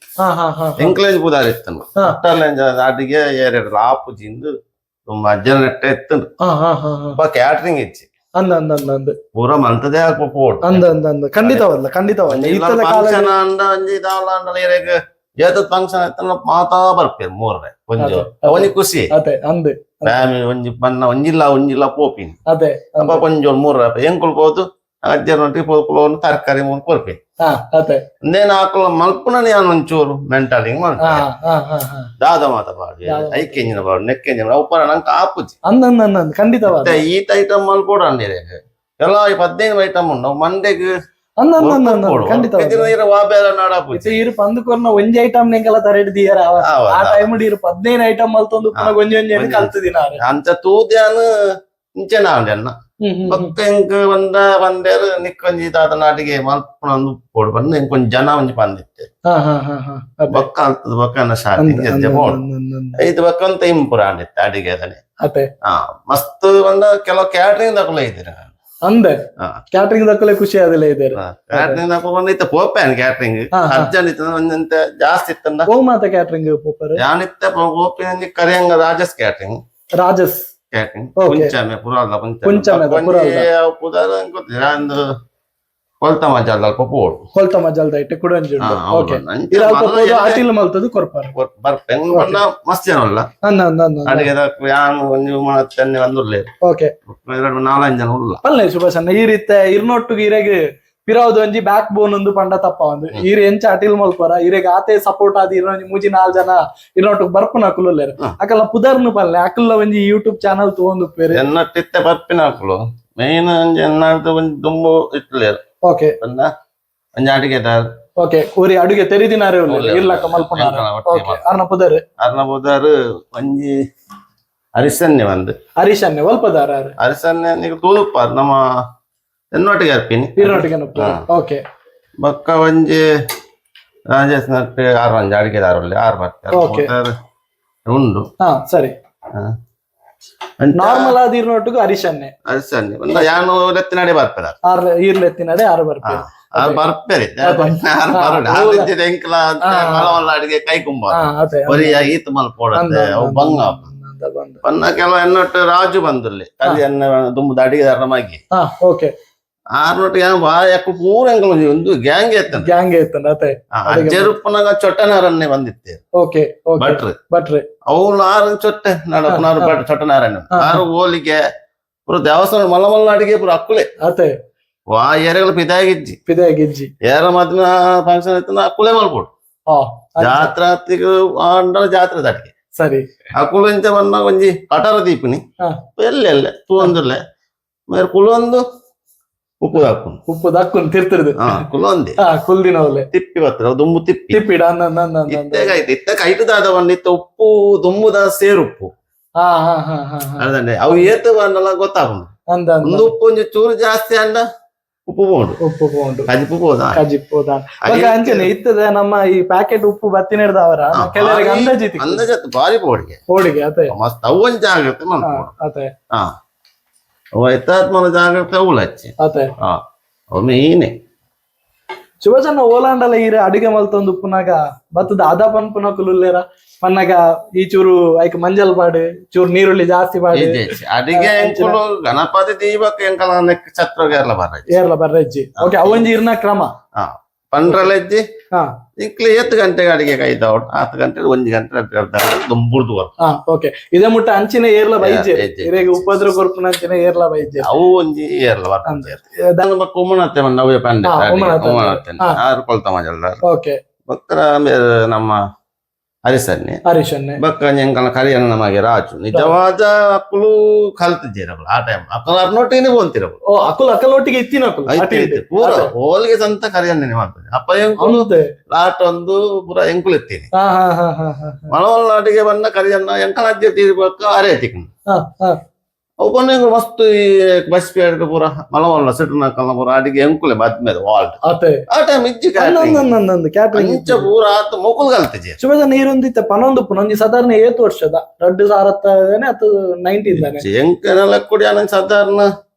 ಎಂಕ್ಲೇಜ್ ಪುದಾರಿತ್ತನು ಅಡಿಗೆ ಏರೆಡ್ಲ ಆಪು ಜಿಂದು ತುಂಬ ಅಜ್ಜನ ನೆಟ್ಟ ಎತ್ತನು ಕ್ಯಾಟ್ರಿಂಗ್ ಇಚ್ಚಿ ಪೂರ ಮಲ್ತದೇ ಹಾಕಿ ಪೋಡು ಫಂಕ್ಷನ್ ಅಂಡ ಒಂಜಿ ದಾವಲ ಅಂಡಲ ಏರೆಗ್ ಏತದ್ ಫಂಕ್ಷನ್ ಎತ್ತನ ಮಾತಾ ಬರ್ಪೇರು ಮೂರ್ರೆ ಕೊಂಚ ಅವನಿಗೆ ಖುಷಿ ಫ್ಯಾಮಿಲಿ ಒಂಜಿ ಬನ್ನ ಒಂಜಿಲ್ಲ ಪೋಪಿನಿ ಅಪ್ಪ ಕೊಂಚ ಮೂರ್ರೆ ಎಂಕುಲ್ ಪೋತು ಅಜ್ಜನೊಟ್ಟಿಗೆ ಪೋಪುಲವನ್ನು ತರಕಾರಿ ಮೂರು ಕೊರ್ಪೆ ನೇನು ಹಾಕಲ ಮಲ್ಪುನ ನಾನು ಒಂಚೂರು ಮೆಂಟಲಿಂಗ್ ಮಾಡ್ತೀನಿ ದಾದ ಮಾತ ಬಾಡಿ ಐಕೆಂಜಿನ ಬಾಡಿ ನೆಕ್ಕೆಂಜಿನ ಉಪ್ಪರ ನಂಗೆ ಆಪುಜಿ ಖಂಡಿತ ಈತ ಐಟಮ್ ಮಲ್ಪೋಡು ಅಂದಿರ ಎಲ್ಲ 15 ಐಟಮ್ ಉಂಡು ಮಂಡೆಗೆ ಒಂಜಿ ಐಟಮ್ ನೆಂಗೆಲ್ಲ ತರೆಡ್ದಿಯಾರ ಆ ಟೈಮ್ 15 ಐಟಮ್ ಮಲ್ತೊಂದು ಒಂಜೊಂಜಿ ಕಲ್ತದಿನ ಅಂಚ ತೂದ್ಯಾನು ಇಂಚೆನ ಅಂಡೆನ್ನ ಪಕ್ಕ ಎಂಕ್ ಬಂದೇರು ನಿಕ್ಕೊಂಜಿ ದಾದ ನಾಟಿಗೆ ಮಲ್ಪುನೊಂದು ಪೋಡು ಬಂದು ಎಂಕೊಂಜಿ ಜನ ಒಂಜಿ ಬಂದಿತ್ತೆ ಬೊಕ್ಕ ಅಂತದ ಬೊಕ್ಕ ಸ್ಟಾರ್ಟಿಂಗ್ ಎಜ್ಜೆ ಪೋಡು ಐದು ಬೊಕ್ಕ ಅಂತ ಇಂಪುರ ಅಂಡಿತ್ತೆ ಅಡಿಗೆ ಅದನೆ ಮಸ್ತ್ ಬಂದ ಕೆಲವು ಕ್ಯಾಟ್ರಿಂಗ್ ದಕ್ಕಲ ಇದ್ದೀರ ಅಂದೆ ಕ್ಯಾಟ್ರಿಂಗ್ ದಕ್ಕಲೆ ಖುಷಿ ಆದಿಲ್ಲ ಇದ್ದಾರೆ ಕ್ಯಾಟ್ರಿಂಗ್ ದಕ್ಕ ಬಂದಿತ್ತ ಪೋಪೇನ್ ಕ್ಯಾಟ್ರಿಂಗ್ ಅರ್ಜನ್ ಇತ್ತ ಒಂದಂತ ಜಾಸ್ತಿ ಇತ್ತಂದ ಓ ಮಾತ ಕ್ಯಾಟ್ರಿಂಗ್ ಪೋಪರ್ ಯಾನಿತ್ತ ಪೋಪಿನ ಕರಿಯಂಗ ರಾಜಸ್ ಕ್ಯಾಟ್ರಿಂಗ್ ರಾಜಸ್ ಕ್ಯಾಟ್ರಿಂಗ್ ಪುಂಚಮೆ ಪುರಾಲ ಪುದಾರ ಒಂದು ಕೊಲ್ತ ಮಜಾಲ್ ಅಲ್ಪ ಪೋಡು ಕೊಲ್ತ ಮಜಾಲ್ ದೈಟ್ ಕುಡಂಜಿ ಓಕೆ ಇರಲ್ಪ ಪೋದು ಆಟಿಲ್ ಮಲ್ತದು ಕೊರ್ಪಾರ ಬರ್ಪೆ ಬಣ್ಣ ಮಸ್ತ್ ಜನಲ್ಲ ಅಡಿಗೆ ಯಾನು ಒಂದು ಮಣತ್ತನ್ನೆ ಒಂದುಲ್ಲೆ ಓಕೆ 4-5 ಜನ ಉಲ್ಲ ಅಲ್ಲೇ ಸುಭಾಷಣ್ಣ ಈ ರೀತಿ ಇರ್ನೊಟ್ಟಿಗೆ ಇರೆಗ್ ಪಿರಾವ್ದು ಒಂಜಿ ಬ್ಯಾಕ್ ಬೋನ್ ಒಂದು ಪಂಡ ತಪ್ಪ ಒಂದು ಈರ್ ಎಂಚ ಅಟಿಲ್ ಮಲ್ಪರ ಇರೆಗ್ ಆತೆ ಸಪೋರ್ಟ್ ಆದ್ ಇರೋಂಜಿ ಮೂಜಿ 4 ಜನ ಇರೋಟು ಬರ್ಪುನ ಅಕುಲೇರು ಅಕಲ್ಲ ಪುದರ್ನು ಪಲ್ಲೆ ಅಕಲ್ಲ ಒಂಜಿ ಯೂಟ್ಯೂಬ್ ಚಾನಲ್ ತಗೊಂಡು ಪೇರು ಎನ್ನಟ್ಟಿತ್ತೆ ಬರ್ಪಿನ ಹಾಕಲು ಮೇನ್ ಒಂಜಿ ಎನ್ನಾಡ್ದು ಒಂಜಿ ದುಂಬು ಇಟ್ಲೇರು ಓಕೆ ಒಂಜಿ ಅಡಿಗೆದಾರ್ ಓಕೆ ಒರಿ ಅಡುಗೆ ತೆರಿದಿನಾರೆ ಇರ್ಲಕ್ಕ ಮಲ್ಪುನ ಓಕೆ ಅರ್ನ ಪುದರ್ ಒಂಜಿ ಅರಿಸನ್ನೆ ಒಂದು ಹರೀಶನ್ನೆ ಒಲ್ಪದಾರ ಅರಿಸನ್ನೆ ನೀವು ತೂಳುಪ್ಪಾರ್ ನಮ್ಮ ಎನ್ನೊಟ್ಟಿಗೆ ಅರ್ಪಿನಿ ಇರೋಟಿಗೆ ಓಕೆ ಬೊಕ್ಕ ಒಂಜಿ ರಾಜೇಶ್ ನಟ್ಟಿ 6 ಒಂಜಿ ಅಡಿಗೆದಾರಲ್ಲಿ 6 Okay. ಬರ್ತಾರೆ ಉಂಡು ಹಾ ಸರಿ ನಾರ್ಮಲ್ ಆದ ಇರ್ನೊಟ್ಟಿಗೂ ಹರೀಶನ್ನೆ ಅರಿಸನ್ನೆ ಒಂದು ಯಾನು ಎತ್ತಿನಡಿ ಬರ್ಪದ ಈರ್ಲೆತ್ತಿನಡೆ 6 ಬರ್ಪೇರು ಬರ್ಪೇರಿ ಎಂಕಲ ಮಲಮಲ್ಲ ಅಡಿಗೆ ಕೈ ಕುಂಬ ಅದೇ ಬರಿಯ ಈತ ಮಲ್ಪೋಡತ್ತೆ ಅವು ಬಂಗ ಪನ್ನ ಕೆಲವು ಎನ್ನೊಟ್ಟು ರಾಜು ಬಂದಲ್ಲಿ ಅಲ್ಲಿ ಎನ್ನ ದುಂಬುದ ಅಡಿಗೆದಾರ ಮಗಿ ಓಕೆ ಆರ್ನೊಟ್ಟಿಗೆ ಯಾಕೆ ಪೂರ ಎಂಕಲ್ ಒಂದು ಗ್ಯಾಂಗ್ ಎತ್ತಂತೆ ಗ್ಯಾಂಗ್ ಇತ್ತಂದ ಅದೇ ಅಜ್ಜರುಪ್ಪನಾಗ ಚೊಟ್ಟನಾರನ್ನೇ ಬಂದಿತ್ತೆ ಓಕೆ ಭಟ್ರು ಬಟ್ರಿ ಅವ್ರು 6 ಚೊಟ್ಟೆ ನಡಪ್ಪನಾರು ಭಟ್ ಚೊಟ್ಟನಾರನ್ನ 6 ಹೋಲಿಗೆ ಪೂರ ದೇವಸ್ಥಾನ ಮಲ್ಲ ಅಡಿಗೆ ಪೂರ ಅಕ್ಕುಲೆ ಅದೇ ವಾ ಏರಿಯಾಗಳು ಪಿದಾಗಿಜ್ಜಿ ಗಿಜ್ಜಿ ಏರ ಮದ್ನ ಫಂಕ್ಷನ್ ಇತ್ತು ಅಕ್ಕುಲೆ ಮಲ್ಪೋಡು ಜಾತ್ರಾತಿಗೆ ಅಂಡಲ ಜಾತ್ರೆ ಅಡಿಗೆ ಸರಿ ಅಕ್ಕುಲು ಇಂಚ ಬನ್ನ ಒಂಜಿ ಕಟಾರ ದೀಪಿನಿ ಎಲ್ಲೆಲ್ಲೆ ತೂಂದುಲ್ಲೆ ಮೇರೆ ಕುಲೊಂದು ಉಪ್ಪು ಹಾಕೊಂಡು ಉಪ್ಪು ದಕ್ಕುನ್ ತಿರ್ತಿರ್ದು ಕುಲೊಂದಿ ಕುಲ್ದಿನವಲೆ ತಿಪ್ಪಿ ಬರ್ತದೆ ದುಂಬು ತಿಪ್ಪಿ ತಿಪ್ಪಿಡ ಇತ್ತಗಾಯ್ತು ಇತ್ತ ಕೈಟದಾದವನ್ನ ಇತ್ತ ಉಪ್ಪು ದುಂಬುದ ಸೇರುಪ್ಪು ಅದಂಡೆ ಅವು ಏತು ಬಣ್ಣಲ್ಲ ಗೊತ್ತಾಗುಂಡು ಒಂದು ಉಪ್ಪು ಒಂಜಿ ಚೂರು ಜಾಸ್ತಿ ಅಂಡ ಉಪ್ಪು ಬೋಂಡು ಉಪ್ಪು ಬೋಂಡು ಕಜಿಪು ಬೋದ ಕಜಿಪ್ಪೋದ ಅಂಚನೆ ಇತ್ತದ ನಮ್ಮ ಈ ಪ್ಯಾಕೆಟ್ ಉಪ್ಪು ಬತ್ತಿ ನಡೆದವರ ಕೆಲವರಿಗೆ ಅಂದಾಜತ್ತು ಬಾರಿ ಬೋಡಿಗೆ ಹೋಳಿಗೆ ಅದೇ ಮಸ್ತ್ ಅವು ಒಂಜಿ ಜಾಗ್ರತೆ ಮಾಡ್ಬೋದು ಅದೇ ಅವು ಎತ್ತಾತ್ಮನ ಜಾಗ್ರತೆ ಅವು ಹಚ್ಚಿ ಅದೇ ಅವು ಮೇಯ್ನೆ ಶುಭಚನ್ನ ಓಲಾಂಡಲ ಈರ ಅಡಿಗೆ ಮಲ್ತೊಂದು ಉಪ್ಪುನಾಗ ಬತ್ತದ ಅದ ಪನ್ಪುನ ಕುಲುಲ್ಲೇರ ಪನ್ನಾಗ ಈ ಚೂರು ಐಕ್ ಮಂಜಲ್ ಪಾಡು ಚೂರು ನೀರುಳ್ಳಿ ಜಾಸ್ತಿ ಪಾಡು ಅಡಿಗೆ ಎಂಕುಲು ಗಣಪತಿ ದೀಪಕ್ಕೆ ಎಂಕಲ ಛತ್ರ ಏರ್ಲ ಬರ್ರಜ್ಜಿ ಓಕೆ ಅವೊಂಜಿ ಇರ್ನ ಕ್ರಮ ಪಂಡ್ರಲೆಜ್ಜಿ ಇಂಕ್ಲಿ 8 ಗಂಟೆಗೆ ಅಡಿಗೆ ಕೈತಾವ್ 10 ಗಂಟೆ 1 ಗಂಟೆ ದುಂಬುರ್ದು ಓಕೆ ಇದೇ ಮುಟ್ಟ ಅಂಚಿನ ಏರ್ಲ ಬೈಜೆ ಇರೇಗ ಉಪದ್ರ ಕೊರ್ಪುನ ಅಂಚಿನ ಏರ್ಲ ಬೈಜೆ ಅವು ಒಂಜಿ ಏರ್ಲ ಬರ್ತಂದೆ ಕುಮ್ಮನತ್ತೆ ನವ್ಯ ಪಂಡೆ ಕುಮ್ಮನತ್ತೆ ಆರು ಕೊಲ್ತ ಮಜಲ್ದಾರ್ ಓಕೆ ಬಕ್ರ ನಮ್ಮ ಹರಿಸನ್ನೆ ಬಕ್ಕ ಎಂಕಲ ಕರಿಯನ್ನ ನಮಗೆ ರಾಜು ನಿಜವಾದ ಅಕ್ಕಳು ಕಲ್ತಿದ್ದೀರಲ್ಲ ಆ ಟೈಮ್ ಅಕ್ಕಲ ಅರ್ನೊಟ್ಟಿಗೆ ಬೋಂತಿರಲ್ಲ ಅಕ್ಕಲೊಟ್ಟಿಗೆ ಇತ್ತಿನ ಪೂರ ಹೋಲ್ಗೆ ಸಂತ ಕರಿಯನ್ನೇ ಮಾಡ್ತದೆ ಅಪ್ಪ ಎಂಕುಲು ಲಾಟ್ ಒಂದು ಪೂರ ಎಂಕುಲು ಎತ್ತೀನಿ ಮಳವಲ್ಲ ನಾಟಿಗೆ ಬಂದ ಕರಿಯನ್ನ ಎಂಕಲ ಅಜ್ಜೆ ತೀರ್ಬೇಕು ಅರೆ ಎತ್ತಿಕೊಂಡು ಅವು ಮಸ್ತ್ ಈ ಬಸ್ ಪೇಡ್ ಪೂರ ಮಲವಲ್ಲ ಸಿಟ್ನ ಕಲ್ಲ ಪೂರ ಅಡಿಗೆ ಎಂಕುಲೆ ಬದ್ಮೇಲೆ ವಾಲ್ಟ್ ಆ ಟೈಮ್ ಇಜ್ಜಿ ಇಂಚ ಪೂರ ಆತ ಮೊಕುಲ್ ಕಲ್ತಿಜಿ ಶುಭದ ನೀರೊಂದಿತ್ತ ಪನೊಂದು ಪುನೊಂದಿ ಸಾಧಾರಣ 7 ವರ್ಷದ 2,010 ಅಥವಾ 90 ಇದ್ದಾನೆ ಎಂಕನೆಲ್ಲ ಕುಡಿ ಅನಂಗೆ ಸಾಧಾರಣ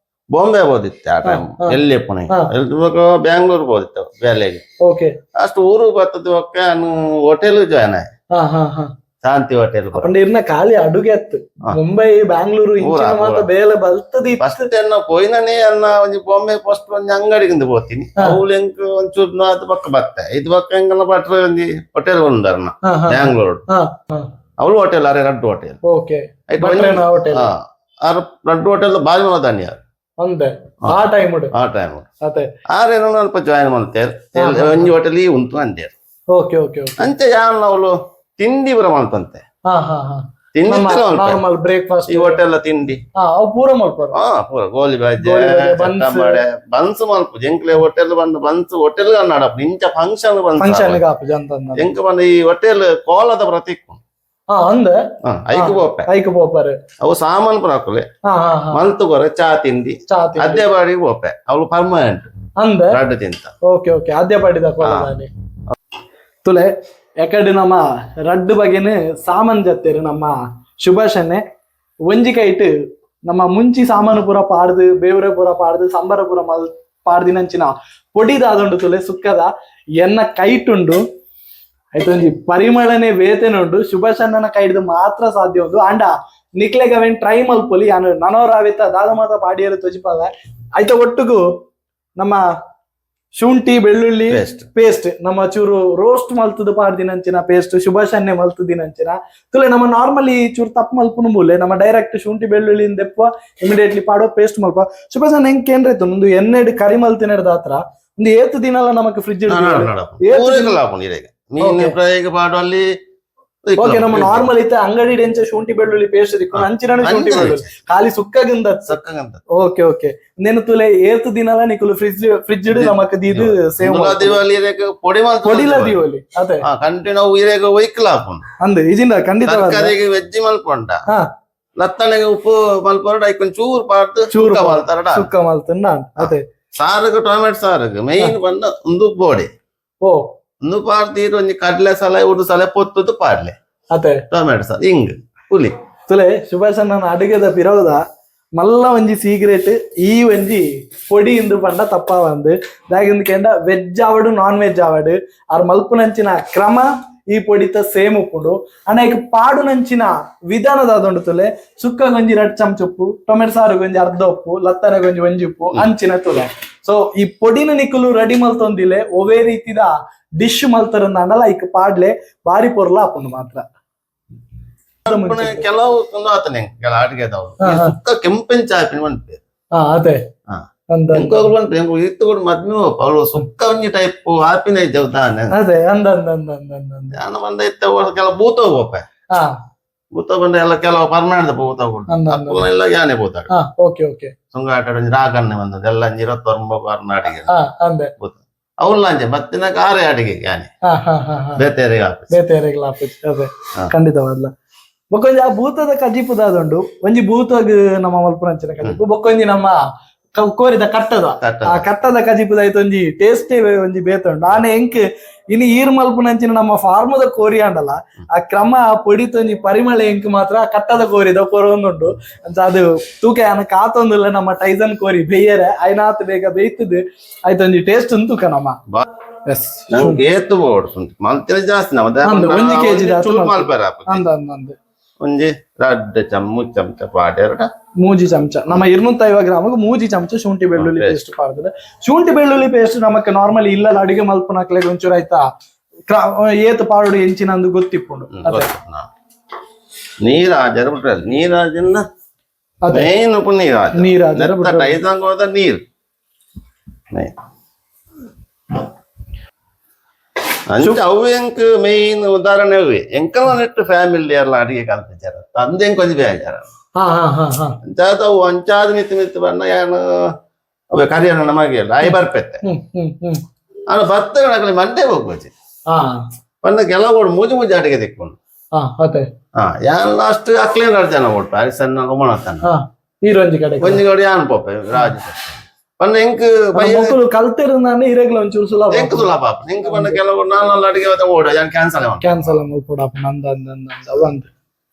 ಬಾಂಬೆ ಬೋದಿತ್ತೆ ಆ ಟೈಮ್ ಎಲ್ಲಿ ಪುಣೆ ಬ್ಯಾಂಗ್ಳೂರ್ ಬೋದಿತ್ತು ಬೇಲೆಗೆ ಓಕೆ ಅಷ್ಟು ಊರು ಬರ್ತದ ಒಕ್ಕ ಹೋಟೆಲ್ ಜಾಯ್ನ್ ಆಯ್ ಶಾಂತಿ ಹೋಟೆಲ್ ಇರ್ನ ಖಾಲಿ ಅಡುಗೆ ಅತ್ತು ಮುಂಬೈ ಬ್ಯಾಂಗ್ಳೂರು ಇಂಚಿನ ಮಾತ ಬೇಲೆ ಬಲ್ತದಿ ಫಸ್ಟ್ ಎನ್ನ ಪೋಯ್ನನೇ ಅನ್ನ ಒಂಜಿ ಬಾಂಬೆ ಫಸ್ಟ್ ಒಂಜಿ ಅಂಗಡಿಗಿಂದ ಹೋಗ್ತೀನಿ ಅವ್ಳು ಎಂಕ್ ಒಂಚೂರು ಅದು ಪಕ್ಕ ಬತ್ತೆ ಇದು ಪಕ್ಕ ಹೆಂಗಲ್ಲ ಬಟ್ರೆ ಒಂಜಿ ಹೋಟೆಲ್ ಒಂದರ್ನ ಬ್ಯಾಂಗ್ಳೂರ್ ಅವಳು ಹೋಟೆಲ್ ಅರೆ ರಡ್ಡು ಹೋಟೆಲ್ ಓಕೆ ರಡ್ಡು ಹೋಟೆಲ್ ಬಾರಿ ಮಲದಾನಿ ಅಂದೆ ಆ ಟೈಮ್ ಆರೇನೋ ಸ್ವಲ್ಪ ಜಾಯಿನ್ ಮಾಡ್ತೇವೆ ಒಂಜಿ ಹೋಟೆಲ್ ಈ ಉಂಟು ಅಂದೇರು ಓಕೆ ಓಕೆ ಅಂಚೆ ಯಾನ್ ಅವಳು ತಿಂಡಿ ಬರ ಮಾಡ್ತಂತೆ ತಿಂಡಿ ಬ್ರೇಕ್ಫಾಸ್ಟ್ ಈ ಹೋಟೆಲ್ ತಿಂಡಿ ಪೂರ ಮಲ್ಪರು ಪೂರ ಗೋಲಿ ಬಾಜೆ ಬನ್ಸ್ ಮಲ್ಪು ಎಂಕ್ಲೆ ಹೋಟೆಲ್ ಬಂದು ಬನ್ಸ್ ಹೋಟೆಲ್ ನಡಪ್ ಇಂಚ ಫಂಕ್ಷನ್ ಎಂಕ್ ಬಂದ ಈ ಹೋಟೆಲ್ ಕೋಲದ ಪ್ರತೀಕ್ ಅಂದೆ ಐಕ್ ಬೋಪೆ ಅವು ಸಾಮಾನು ಪುರ ಹಾಕಲೆ ಮಲ್ತು ಗೊರೆ ಚಾ ತಿಂಡಿ ಅದೇ ಬಾಡಿಗೆ ಬೋಪೆ ಅವಳು ಪರ್ಮನೆಂಟ್ ಅಂದೆ ರಡ್ಡು ತಿಂತ ಓಕೆ ಓಕೆ ಅದೇ ಬಾಡಿದ ತುಲೆ ಯಾಕಡೆ ನಮ್ಮ ರಡ್ಡು ಬಗೆನ ಸಾಮಾನ್ ಜತ್ತೇರು ನಮ್ಮ ಶುಭಾಷನ್ನೇ ಒಂಜಿ ಕೈಟ್ ನಮ್ಮ ಮುಂಚಿ ಸಾಮಾನು ಪೂರ ಪಾಡ್ದು ಬೇವ್ರೆ ಪೂರ ಪಾಡ್ದು ಸಂಬರ ಪೂರ ಪಾಡ್ದಿನಂಚಿನ ಪೊಡಿದಾದುಂಡು ತುಲೆ ಸುಕ್ಕದ ಎನ್ನ ಕೈಟ್ ಉಂಡು ಆಯ್ತು ಒಂಜಿ ಪರಿಮಳನೆ ವೇತನೆ ಉಂಡು ಶುಭಾಷಣ್ಣನ ಕೈಡ್ದು ಮಾತ್ರ ಸಾಧ್ಯ ಉಂಡು ಅಂಡ ನಿಕ್ಲೆಗ್ ಅವೇನ್ ಟ್ರೈ ಮಲ್ಪೊಲಿ ನನೋರಾವಿತ ದಾದ ಮಾತ ಪಾಡಿಯರು ತೊಜಿಪಾಗ ಆಯ್ತ ಒಟ್ಟಿಗೂ ನಮ್ಮ ಶುಂಠಿ ಬೆಳ್ಳುಳ್ಳಿ ಪೇಸ್ಟ್ ನಮ್ಮ ಚೂರು ರೋಸ್ಟ್ ಮಲ್ತದ ಪಾಡ್ದಿನಂಚಿನ ಪೇಸ್ಟ್ ಶುಭಾಷನ್ನೆ ಮಲ್ತದಿನಂಚಿನ ತುಲೆ ನಮ್ಮ ನಾರ್ಮಲಿ ಚೂರು ತಪ್ಪು ಮಲ್ಪುನು ಮೂಲೆ ನಮ್ಮ ಡೈರೆಕ್ಟ್ ಶುಂಠಿ ಬೆಳ್ಳುಳ್ಳಿ ದೆಪ್ಪ ಇಮಿಡಿಯೇಟ್ಲಿ ಪಾಡೋ ಪೇಸ್ಟ್ ಮಲ್ಪ ಶುಭಾಷನ್ ಹೆಂಗ್ ಕೇಂದ್ರೈತು ಒಂದು 2 ಕರಿ ಮಲ್ತಿನ ಹತ್ರ ಒಂದು 7 ದಿನ ನಮಕ್ ಫ್ರಿಜ್ ಮೀನು ಫ್ರೈಗೆ ಪಾಡುವಲ್ಲಿ ಓಕೆ ನಮ್ಮ ನಾರ್ಮಲ್ ಇತ್ತ ಅಂಗಡಿ ಎಂಚ ಶುಂಠಿ ಬೆಳ್ಳುಳ್ಳಿ ಪೇಸ್ಟ್ ದಿಕ್ಕು ಅಂಚಿನ ಶುಂಠಿ ಬೆಳ್ಳುಳ್ಳಿ ಖಾಲಿ ಸುಕ್ಕಗಿಂದ ಓಕೆ ಓಕೆ ನೆನು ತುಲೆ 7 ದಿನ ನಿಕುಲು ಫ್ರಿಜ್ ನಮಕ್ ದೀದು ಸೇವ್ ಪೊಡಿಲ ದಿವಲಿ ಅದೇ ಕಂಟಿನ್ಯೂ ಉಯಿರೆಗೆ ಒಯ್ಕಲ ಅಂದ್ ಇಜಿಂದ ಖಂಡಿತ ವೆಜ್ ಮಲ್ಕೊಂಡ ಲತ್ತಣೆಗೆ ಉಪ್ಪು ಮಲ್ಪೊಂಡ ಐಕೊಂಡ್ ಚೂರ್ ಪಾಡ್ದು ಚೂರು ಮಲ್ತಾರ ಸುಕ್ಕ ಮಲ್ತನ್ನ ಅದೇ ಸಾರಿಗೆ ಟೊಮೆಟೊ ಸಾರಿಗೆ ಮೈನ್ ಬಂದ ಒಂದು ಬೋಡಿ ಓ ಒಂದು ಪಾಡ್ತೀರು ಒಂಜಿ ಕಡ್ಲೆ ಸಲ ಉಡು ಸಲ ಪೊತ್ತುದು ಪಾಡ್ಲೆ ಅದೇ ಟೊಮೆಟೊ ಸಾರು ಹಿಂಗ್ ಪುಲಿ ತುಲೆ ಸುಭಾಷ್ ನನ್ನ ಅಡುಗೆದ ಪಿರೋದ ಮಲ್ಲ ಒಂಜಿ ಸೀಕ್ರೆಟ್ ಈ ಒಂಜಿ ಪೊಡಿ ಇಂದು ಪಂಡ ತಪ್ಪ ಬಂದು ದಾಗಿಂದ ಕೆಂಡ ವೆಜ್ ಆವಡು ನಾನ್ ವೆಜ್ ಆವಡು ಆರ್ ಮಲ್ಪು ನಂಚಿನ ಕ್ರಮ ಈ ಪೊಡಿತ ಸೇಮ್ ಉಪ್ಪುಂಡು ಅನೇಕ ಪಾಡು ನಂಚಿನ ವಿಧಾನದ ಅದೊಂಡು ತುಲೆ ಸುಕ್ಕ ಗೊಂಜಿ 2 ಚಮಚ ಉಪ್ಪು ಟೊಮೆಟೊ ಸಾರು ಗೊಂಜಿ ಅರ್ಧ ಉಪ್ಪು ಲತ್ತನೆ ಗೊಂಜಿ ಒಂಜಿ ಉಪ್ಪು ಅಂಚಿನ ತುಲೆ ಸೊ ಈ ಪೊಡಿನ ನಿಕ್ಕಲು ರೆಡಿ ಮಲ್ತೊಂದಿಲೆ ಒವೇ ರೀತಿದ ಡಿಶ್ ಮಲ್ತಾರಂದ ಅಂಡಲ ಐಕ್ ಪಾಡ್ಲೆ ಬಾರಿ ಪೊರ್ಲ ಆಪುಂಡು ಮಾತ್ರ ಕೆಲವು ಆತನೆ ಕೆಲ ಅಡಿಗೆದವು ಸುಕ್ಕ ಕೆಂಪಿನ ಚಾಪಿನ ಬಂದ್ಪೇರು ಅದೇ ಇತ್ತು ಮದ್ಮೆ ಅವಳು ಸುಕ್ಕ ಒಂಜಿ ಟೈಪ್ ಆಪಿನ ಇದ್ದವ್ದಾನೆ ಅದೇ ಅಂದ ಜಾನ ಬಂದ ಇತ್ತ ಕೆಲ ಭೂತ ಹೋಗೋಪ ಭೂತ ಬಂದ ಎಲ್ಲ ಕೆಲವು ಪರ್ಮನೆಂಟ್ ಭೂತ ಎಲ್ಲ ಯಾನೆ ಭೂತ ಓಕೆ ಓಕೆ ಸುಂಗಾಟ ರಾಗಣ್ಣೆ ಬಂದದ್ದು ಎಲ್ಲ 29 ಕರ್ನಾಟಕ ಅಂದೆ ಭೂತ ಅವಳಂಚೆ ಮತ್ತಿನ ಕಾರೆ ಅಡಿಗೆ ಯಾನೆ ಬೇತೇರಿಗೆ ಅದೇ ಖಂಡಿತವಾದ್ಲ ಬೊಕ್ಕೊಂಜಿ ಆ ಭೂತದ ಕಜಿಪುದ ಅದೊಂಡು ಒಂಜಿ ಭೂತಗ್ ನಮ್ಮ ಮಲ್ಪುರಂಚಿನ ಕಜಿಪು ಬೊಕ್ಕೊಂಜಿ ನಮ್ಮ ಕೋರಿದ ಕಟ್ಟದ ಆ ಕಟ್ಟದ ಕಜಿಪುದ ಆಯ್ತು ಒಂಜಿ ಟೇಸ್ಟೇ ಒಂಜಿ ಬೇತುಂಡು ಆನೆ ಎಂಕ್ ಇನ್ನು ಈರ್ ಮಲ್ಪುನಂಚಿನ ನಮ್ಮ ಫಾರ್ಮದ ಕೋರಿ ಅಂಡಲ್ಲ ಆ ಕ್ರಮ ಪೊಡಿತೊಂಜಿ ಪರಿಮಳ ಎಂಕ್ ಮಾತ್ರ ಕಟ್ಟದ ಕೋರಿದ ಕೊರೊಂದುಂಡು ಅಂತ ಅದು ತೂಕ ಅನ್ನ ಕಾತೊಂದಿಲ್ಲ ನಮ್ಮ ಟೈಸನ್ ಕೋರಿ ಬೇಯರೆ ಐನಾತ್ ಬೇಗ ಬೇಯ್ತದೆ ಆಯ್ತೊಂಜಿ ಟೇಸ್ಟ್ ಉಂತುಕ ನಮ್ಮ ಏತು ಮಲ್ತಿನ ಜಾಸ್ತಿ ಒಂಜಿ ಕೆಜಿ ಒಂಜಿ 2 ಚಮಚ ಪಾಡೆರಡ 3 ಚಮಚ ನಮ್ಮ 250 ಗ್ರಾಮಕ್ಕೆ 3 ಚಮಚ ಶುಂಠಿ ಬೆಳ್ಳುಳ್ಳಿ ಪೇಸ್ಟ್ ಪಾಡ್ತದೆ ಶುಂಠಿ ಬೆಳ್ಳುಳ್ಳಿ ಪೇಸ್ಟ್ ನಮಕ್ ನಾರ್ಮಲಿ ಇಲ್ಲ ಅಡಿಗೆ ಮಲ್ಪನಕ್ಲೆಗ್ ಒಂಚೂರು ಆಯ್ತಾ ಏತ್ ಪಾಡು ಎಂಚಿನಂದು ಗೊತ್ತಿಪ್ಪುಂಡು ನೀರಾಜರ ಬಿಟ್ರೆ ನೀರಾಜನ್ನ ಮೇನ್ ಉಪ್ಪು ನೀರಾಜರ ಟೈಸಂಗ್ ಹೋದ ನೀರು ಅಂಚ ಅವು ಎಂಕ್ ಮೇನ್ ಉದಾಹರಣೆ ಅವೆ ಎಂಕಲ ನೆಟ್ಟು ಫ್ಯಾಮಿಲಿ ಎಲ್ಲ ಅಡಿಗೆ ಕಲ್ಪಿಚಾರ ತಂದೆ ಕೊಂಚ ಬೇಜಾರ ಅಂಚಾದ ಅವು ಅಂಚಾದ ಮಿತ್ತು ಬಣ್ಣ ಏನು ಅವೆ ಕರಿಯಣ್ಣ ನಮಗೆ ಅಲ್ಲ ಐ ಬರ್ಪೆತ್ತೆ ನಾನು ಭತ್ತ ಮಂಡೆ ಹೋಗ್ಬೋಚಿ ಬಣ್ಣ ಕೆಲವು ಮೂಜಿ ಅಡಿಗೆ ತಿಕ್ಕೊಂಡು ಯಾನ್ ಲಾಸ್ಟ್ ಅಕ್ಲೇನ್ ಜನ ಕೊಟ್ಟು ಅರಿಸನ್ನ ಉಮಣತನ ಒಂಜಿ ಕಡೆ ಯಾನ್ ಪೋಪೆ ರಾಜ ಪನ್ನ ಎಂಕ್ ಕಲ್ತಿರಂದಾನೆ ಇರೆಗ್ಲ ಒಂಚೂರು ಸುಲಭ ಎಂಕ್ ಸುಲಭ ಎಂಕ್ ಪನ್ನ ಕೆಲವು ನಾಲ್ ಅಡಿಗೆ ಓಡ ಯಾನ್ ಕ್ಯಾನ್ಸಲ್ ಕೂಡ ನಂದ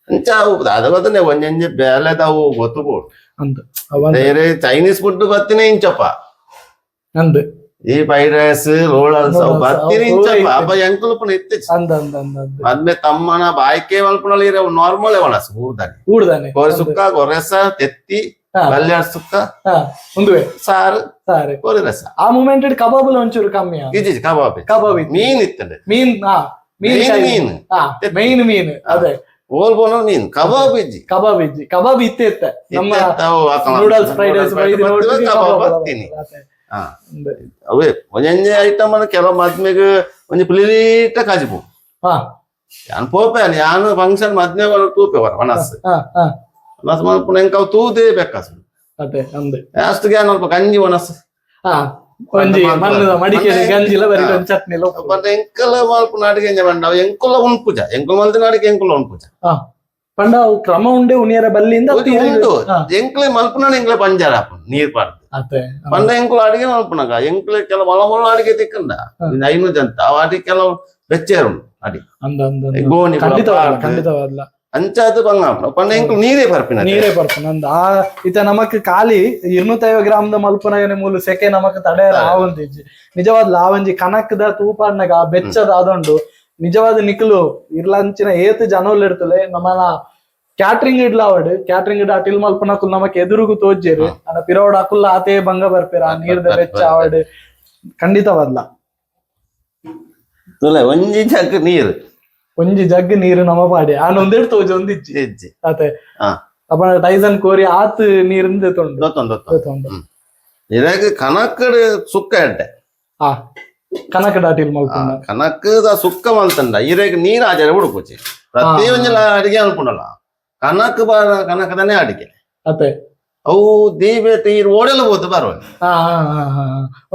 ಅಂಚ ಅದ ಗೊತ್ತನೆ ಒಂಜೊಂಜಿ ಬೇಲೆದವು ಗೊತ್ತುಬೋದು ಅಂತ ಬೇರೆ ಚೈನೀಸ್ ಫುಡ್ ಬತ್ತಿನೇ ಇಂಚಪ್ಪ ಅಂದ್ ಈ ಫ್ರೈಡ್ ರೈಸ್ ರೋಲ್ಸ್ ಬತ್ತಿನ ಇಂಚಪ್ಪ ಅಪ್ಪ ಎಂಕುಲು ಪುನ ಎತ್ತಿச்சு ಅದ್ಮೆ ತಮ್ಮನ ಬಾಯ್ಕೆ ಮಲ್ಪುನಲ್ಲಿ ನಾರ್ಮಲ್ ಅವನಸ್ ಊರ್ದಾನೆ ಕೊರೆ ಸುಕ್ಕ ಕೊರೆಸ ತೆತ್ತಿ ಬಲ್ಯಾಡ್ ಸುಕ್ಕ ಸಾರು ಕೊರೆ ರಸ ಆ ಮೂಮೆಂಟ್ ಕಬಾಬ್ ಒಂಚೂರು ಕಮ್ಮಿ ಇಜಿ ಕಬಾಬ್ ಮೀನ್ ಇತ್ತಂಡೆ ಮೀನ್ ಮೀನ್ ಅದೇ ಓಲ್ ಬೋನ ಮೀನ್ ಕಬಾಬ್ ಇಜ್ಜಿ ಕಬಾಬ್ ಇತ್ತೆ ನಮ್ಮ ನೂಡಲ್ಸ್ ಫ್ರೈಡ್ ರೈಸ್ ಬತ್ತೀನಿ ಅವೇ ಒಂಜೊಂಜೆ ಐಟಮ್ ಅನ್ನ ಕೆಲವು ಮದ್ಮೆಗೆ ಒಂಜಿ ಪ್ಲೇಟ ಕಾಜಿಪು ಯಾನ್ ಪೋಪೆ ಯಾನು ಫಂಕ್ಷನ್ ಮದ್ಮೆ ತೂಪೆ ವನಸ್ ಮಲ್ಪುನ ಎಂಕ್ ಅವು ತೂದೇ ಬೆಕ್ಕಸ್ ಲಾಸ್ಟ್ ಗೆ ಅಲ್ಪ ಗಂಜಿ ವನಸ್ ಎಂಕಲ ಮಲ್ಪುನ ಅಡಿಗೆ ಬಂಡ ಎಂಕುಲ ಉಣ್ಪುಜ ಎಂಕುಲ ಮಲ್ತಿನ ಅಡಿಗೆ ಎಂಕುಲ ಉಣ್ಪುಜ ಪಂಡ ಕ್ರಮ ಉಂಡೆ ಉಣಿಯರ ಬಲ್ಲಿಂದ ಎಂಕ್ಲೆ ಮಲ್ಪುನ ಎಂಕ್ಲೆ ಪಂಜಾರ ನೀರ್ ಪಾಡ್ದು ಪಂಡ ಎಂಕುಲ ಅಡಿಗೆ ಮಲ್ಪುನಗ ಎಂಕ್ಲೆ ಕೆಲವು ಮಲಮೂಲ ಅಡಿಗೆ ತಿಕ್ಕಂಡ 500 ಜಂತ ಅವ ಅಡಿಗೆ ಕೆಲವು ಬೆಚ್ಚೇರು ಅಡಿ ಗೋಣಿ ಖಂಡಿತವಾದ್ಲ ಅಂಚಾದು ಬಂಗ ಪಂಡ ಎಂಕುಲು ನೀರೇ ಬರ್ಪಿನ ಆ ಇತ ನಮಕ್ ಖಾಲಿ 250 ಗ್ರಾಮದ ಮಲ್ಪನಗನೆ ಮೂಲು ಸೆಕೆ ನಮಕ್ ತಡೆಯರ ಆವಂತಿಜ್ಜಿ ನಿಜವಾದ ಲಾವಂಜಿ ಕನಕದ ತೂಪಾಡ್ನಾಗ ಬೆಚ್ಚದ ಆದೊಂಡು ನಿಜವಾದ ನಿಕಲು ಇರ್ಲಂಚಿನ ಏತ್ ಜನೋಲ್ ಇರ್ತಲೆ ನಮ್ಮನ ಕ್ಯಾಟ್ರಿಂಗ್ ಇಡ್ಲ ಅವಡ್ ಕ್ಯಾಟ್ರಿಂಗ್ ಇಡ್ ಅಟಿಲ್ ಮಲ್ಪನಕುಲ್ ನಮಕ್ ಎದುರುಗು ತೋಜ್ಜೇರು ಅನ್ನ ಪಿರೋಡ್ ಅಕುಲ್ಲ ಆತೇ ಬಂಗ ಬರ್ಪೇರ ನೀರ್ದ ಬೆಚ್ಚ ಅವಡ್ ಖಂಡಿತವಾದ್ಲ ಒಂಜಿ ಜಗ್ ನೀರು ನಮ್ಮ ಪಾಡಿ ಆನ ಒಂದೆರಡು ತೋಜ ಒಂದಿಜ್ಜಿ ಆತೆ ಅಪ್ಪ ಟೈಸನ್ ಕೋರಿ ಆತ್ ನೀರಿಂದ ತೊಂಡು ಇದಕ್ಕೆ ಕನಕಡ್ ಸುಕ್ಕ ಎಡ್ಡೆ ಆ ಕನಕ ದಾಟಿಲ್ ಮಲ್ಪುಂಡ ಕನಕದ ಸುಕ್ಕ ಮಲ್ತಂಡ ಇರೇಗ ನೀರ್ ಆಚಾರ ಹುಡುಕೋಚಿ ಪ್ರತಿ ಒಂಜಲ ಅಡಿಗೆ ಅನ್ಪುಂಡಲ್ಲ ಕನಕದನೇ ಅಡಿಗೆ ಅತ್ತೆ ಅವು ದೀಪೆ ತೀರ್ ಓಡೆಲ್ಲ ಹೋದ್ ಬರುವ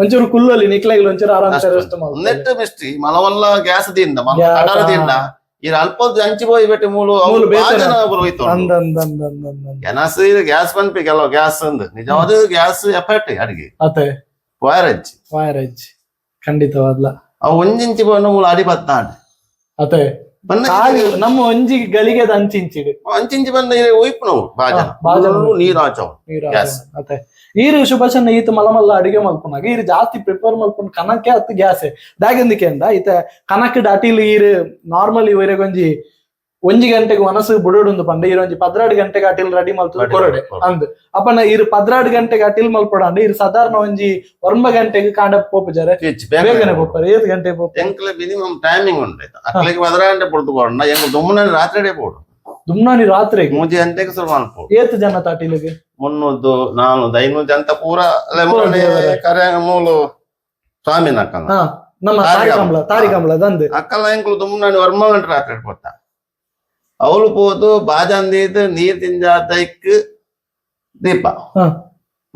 ಒಂಚೂರು ಕುಲ್ಲಲ್ಲಿ ನಿಕ್ಲಾಗಿಲ್ಲ ಒಂಚೂರು ಆರಾಮ ರೆಸ್ಟ್ ಮಾಡ್ಬೋದು ನೆಟ್ ಮಿಸ್ಟ್ರಿ ಮಲವಲ್ಲ ಗ್ಯಾಸ್ ದಿಂದ Gas, ಕಡರದಿಂದ ಈ ಅಲ್ಪ ಹಂಚಿ ಹೋಗಿ ಬಿಟ್ಟು ಮೂಲು ಮೂಲು ಬೇಸರ. ಹೋಯ್ತು ಅಂದಂದಂದಂದಂದಂದ ಗೆನಸ್ ಗ್ಯಾಸ್ ಬಂದ್ಪಿ ಕೆಲವು ಗ್ಯಾಸ್ ಅಂದ್ ನಿಜವಾದ ಗ್ಯಾಸ್ ಎಫೆಕ್ಟ್ ಅಡಿಗೆ ಅತ್ತೆ ವೈರಜ್ ವೈರಜ್ ಖಂಡಿತವಾದ್ಲ ಅವು ಒಂದಿಂಚಿ ಬಂದು ಮೂಲ ಅಡಿ ಬತ್ತಾಂಡ್ ಅತ್ತೆ ಕಾಲಿ ನಮ್ಮ ಒಂಜಿ ಗಳಿಗೆ ಅಂಚಿಂಚಿಡು ಅಂಚಿಂಚಿ ಬಂದ ಒಯ್ಪು ನಾವು ಬಾಜನ ಬಾಜನ. ನೀರ್ ಆಚವ್ Gas. ಅತ್ತೆ ಈರು ಶುಭಾಶನ ಈತ ಮಲಮಲ್ಲ ಅಡಿಗೆ ಮಲ್ಪುನಾಗ ಈರು ಜಾಸ್ತಿ ಪ್ರಿಪೇರ್ ಮಲ್ಪುನ್ ಕನಕ್ಕೆ ಅತ್ತು ಗ್ಯಾಸೆ ದಾಗಿಂದಕ್ಕೆ ಅಂದ ಈತ ಕನಕ್ ದಾಟಿಲ್ ಈರು ನಾರ್ಮಲ್ ಇವರೆಗೊಂಜಿ ಒಂಜಿ ಗಂಟೆಗೆ ಮನಸ್ಸು ಬುಡೋಡು ಪಂಡ ಈರೊಂಜಿ 12 ಗಂಟೆಗೆ ಅಟಿಲ್ ರೆಡಿ ಮಲ್ತದ ಕೊರಡೆ ಅಂದ್ ಅಪ್ಪನ ಈರು 12 ಗಂಟೆಗೆ ಅಟಿಲ್ ಮಲ್ಪಡ ಈರು ಸಾಧಾರಣ ಒಂಜಿ 9 ಗಂಟೆಗೆ ಕಾಂಡ ಪೋಪುಜಾರೆ ಬೇಗನೆ ಪೋಪಾರೆ 7 ಗಂಟೆ ಪೋಪ ಎಂಕ್ಲೆ ಮಿನಿಮಮ್ ಟೈಮಿಂಗ್ ಉಂಟು ಅಕ್ಲೆಗೆ 14 ಗಂಟೆ ಪಡ್ದುಕೊಂಡ ಎಂಕ್ ದುಮ್ಮನ ರಾತ್ರಿ ಪೋಡು ದುಮ್ನಾನಿ ರಾತ್ರಿಗೆ 3 ಗಂಟೆಗೆ ಶುರು ಮಾಡ್ಬೋದು ಏತ್ ಜನ ತಾಟಿಲಿಗೆ 300 400 500 ಅಂತ ಪೂರ ಕರೆ ಮೂಲು ಸ್ವಾಮಿ ನಕ್ಕಲ್ಲ ಹಾ ನಮ್ಮ ತಾರಿಕಂಬಳ ದಂದು ಅಕ್ಕಲ್ಲ ಎಂಕ್ಲು ದುಮ್ಮನ ವರ್ಮ ಗಂಟೆ ರಾತ್ರಿ ಕೊಟ್ಟ ಅವಳು ಪೋದು ಬಾಜಂದೀದ್ ನೀರ್ ತಿಂಜಾದೈಕ್ ದೀಪ ಹಾ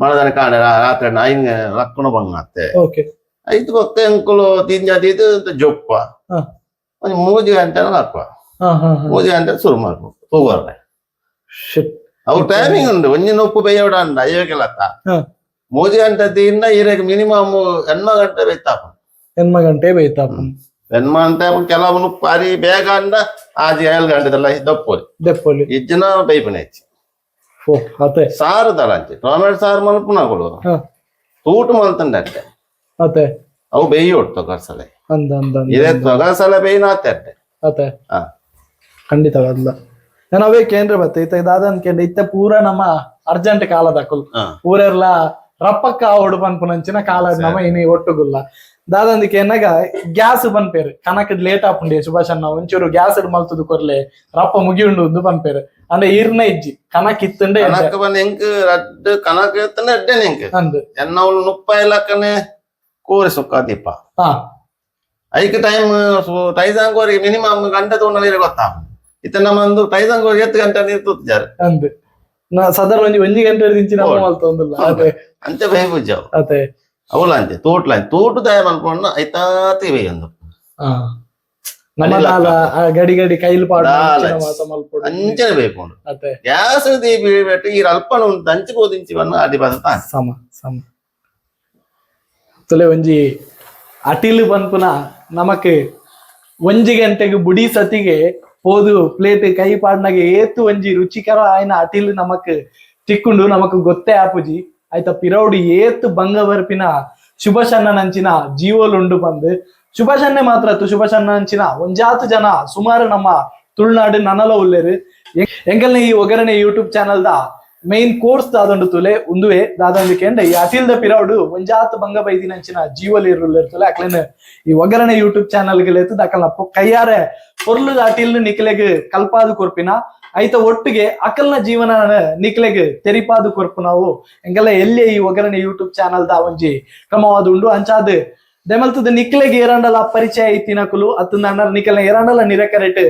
ಮಳದನ ಕಾಣ ರಾತ್ರಿ 9 ಲಕ್ಕಣ ಬಂಗತ್ತೆ ಓಕೆ ಐದು ಪಕ್ಕ ಎಂಕುಲು ತಿಂಜಾದೀದ್ ಜೊಪ್ಪ ಹಾ ಒಂದು 3 ಗಂಟೆ ಹಾಕುವ ಹಾ ಹಾ 3 ಗಂಟೆ ಶುರು ಮಾಡ್ಬೋದು ಹೋಗೋರ್ರೆ ಶಿಟ್ ಅವು ಟೈಮಿಂಗ್ ಉಂಟು ಒಂಜಿ ನೊಪ್ಪು ಬೇಯೋಡ ಅಂಡ ಅಯ್ಯೋಕೆಲ್ಲತ್ತ ಹಾ 3 ಗಂಟೆ ತೀಂಡ ಇರಕ್ಕೆ ಮಿನಿಮಮ್ 8 ಗಂಟೆ ಬೇಯ್ತಾಪ 8 ಗಂಟೆ ಬೇಯ್ತಾಪ 8 ಗಂಟೆ ಕೆಲವನು ಪಾರಿ ಬೇಗ ಅಂಡ ಆಜಿ 7 ಗಂಟೆದಲ್ಲ ದಪ್ಪೋಲಿ ದೆಪ್ಪೊಲಿ ಇಜ್ಜನ ಬೈಪನೆ ಹೆಚ್ಚಿ ಓ ಅತ್ತೆ ಸಾರು ತಲಂಚಿ ಟೊಮೆಟೊ ಸಾರು ಮಲ್ಪುನಗಳು ಹಾ ತೂಟು ಮಲ್ತಂಡೆ ಅತ್ತೆ ಅವು ಬೇಯೋಡ್ ತೊಗರ್ಸಲೆ ಅಂದ ಇದೇ ತೊಗರ್ಸಲೆ ಬೇಯ್ನ ಅತ್ತೆ ಅತ್ತೆ ಹಾ ಖಂಡಿತವಾದ್ಲ ನಾನು ಅವೇ ಕೇಂದ್ರ ಬತ್ತೆ ಇತ್ತ ಇದಾದ ಅನ್ಕೊಂಡೆ ಇತ್ತ ಪೂರ ನಮ್ಮ ಅರ್ಜೆಂಟ್ ಕಾಲದಕುಲ್ ಹಾ ಪೂರೆರ್ಲ ರಪ್ಪಕ್ಕ ಓಡು ಪನ್ಪುನಂಚಿನ ಕಾಲ ನಮ್ಮ ಇನಿ ಒಟ್ಟುಗುಲ್ಲ ದಾದಂದಿಕ್ಕೆ ಎನ್ನಗ ಗ್ಯಾಸ್ ಪನ್ಪೇರು ಕನಕ ಲೇಟ್ ಆಪುಂಡೆ ಸುಭಾಷಣ್ಣ ಒಂಚೂರು ಗ್ಯಾಸ್ ಮಲ್ತದು ಕೊರ್ಲೆ ರಪ್ಪ ಮುಗಿಯುಂಡು ಪನ್ಪೇರು ಅಂದ್ರೆ ಈರ್ನ ಇಜ್ಜಿ ಕನಕ್ ಇತ್ತಂಡೆ ಕನಕ ಬಂದ್ ಎಂಕ್ ರಡ್ಡ್ ಕನಕ ಇತ್ತಂದ್ರೆ ಎಡ್ಡೆ ಎಂಕ್ ಅಂದ್ ಎನ್ನವಳು 30 ಲಕ್ಕನೆ ಕೋರಿ ಸುಕ್ಕ ದೀಪ ಹಾ ಐಕ್ ಟೈಮ್ ಟೈಸಂಗೋರಿಗೆ ಮಿನಿಮಮ್ ಗಂಟೆ ತಗೊಂಡ ನೀರು ಗೊತ್ತಾ ಇತ್ತ ನಮ್ಮಂದು ಟೈಸಂಗೋರಿಗೆ 7 ಗಂಟೆ ನೀರು ತುತ್ತಿದ್ದಾರೆ ಅಂದ್ ನಾ ಸಾಧಾರಣ ಒಂಜಿ ಗಂಟೆ ದಿಂಚಿ ನಮ್ಮ ಮಲ್ತೊಂದಿಲ್ಲ ಅದೇ ಅಂತೆ ಬೈ ಬುಜ್ಜವು ಅದೇ ಅವಳ ಅಂತೆ ತೋಟು ದಯ ಮನ್ಕೊಂಡು ಐತಾತಿ ಬೈ ಅಂದು ಹಾ ನಮ್ಮ ನಾಲ ಗಡಿ ಗಡಿ ಕೈಲು ಪಾಡು ದಾಲ. ಮಾತ ಮಲ್ಪೊಡು ಅಂಚನೆ ಬೇಕೊಂಡು ಅದೇ ಗ್ಯಾಸ್ ದೀಪಿ ಬೆಟ್ಟು ಈ ಅಲ್ಪನ ಒಂದು ದಂಚಿ ಬೋದಿಂಚಿ ಬಣ್ಣ ಅಡಿ ಬದತ ಸಮ ಸಮ ತುಲೆ ಒಂಜಿ ಅಟಿಲು ಪನ್ಪುನ ನಮಕ್ ಒಂಜಿ ಗಂಟೆಗೆ ಬುಡಿ ಸತಿಗೆ ಹೋದು ಪ್ಲೇಟ್ ಕೈ ಪಾಡ್ನಾಗೆ ಏತು ಒಂಜಿ ರುಚಿಕರ ಆಯ್ನ ಅಟಿಲು ನಮಕ್ ತಿಕ್ಕೊಂಡು ನಮಕ್ ಗೊತ್ತೇ ಆಪುಜಿ ಆಯ್ತ ಪಿರೌಡಿ ಏತು ಬಂಗ ಬರ್ಪಿನ ಶುಭಶನ್ನ ನಂಚಿನ ಜೀವೋಲುಂಡು ಬಂದು ಶುಭಶನ್ನೆ ಮಾತ್ರ ಶುಭಶನ್ನ ನಂಚಿನ ಒಂಜಾತು ಜನ ಸುಮಾರು ನಮ್ಮ ತುಳುನಾಡು ನನಲ ಉಲ್ಲೇರು ಎಂಕಲ್ನ ಈ ಒಗರಣೆ ಯೂಟ್ಯೂಬ್ ಚಾನಲ್ ದ ಮೇನ್ ಕೋರ್ಸ್ ದಾದಂಡು ತುಲೆ ಉಂದುವೆ ದಾದಂದಿಕೆ ಅಂಡ ಈ ಅಟಿಲ್ದ ಪಿರೌಡು ಒಂಜಾತು ಬಂಗ ಬೈದಿನಂಚಿನ ಜೀವಲ್ ಇರುಲ್ಲೇರ್ತುಲೆ ಅಕ್ಲೇನ ಈ ಒಗರಣೆ ಯೂಟ್ಯೂಬ್ ಚಾನಲ್ ಗೆಲೆತು ಅಕಲ್ನ ಕೈಯಾರೆ ಪೊರ್ಲು ಅಟಿಲ್ ನಿಕ್ಲೆಗ್ ಕಲ್ಪಾದು ಕೊರ್ಪಿನ ಐತ ಒಟ್ಟಿಗೆ ಅಕಲ್ನ ಜೀವನ ನಿಕ್ಲೆಗ್ ತೆರಿಪಾದು ಕೊರ್ಪು ನಾವು ಎಂಗೆಲ್ಲ ಎಲ್ಲಿ ಈ ಒಗರಣೆ ಯೂಟ್ಯೂಬ್ ಚಾನಲ್ ದ ಒಂಜಿ ಕ್ರಮವಾದ ಉಂಡು ಅಂಚಾದ್ ದೆಮಲ್ತದ ನಿಕ್ಲೆಗ್ ಏರಂಡಲ ಪರಿಚಯ ಐತಿನಕುಲು ಅತ್ತಂದ ನಿಕಲ್ನ ಏರಂಡಲ ನಿರಕರೆಟ್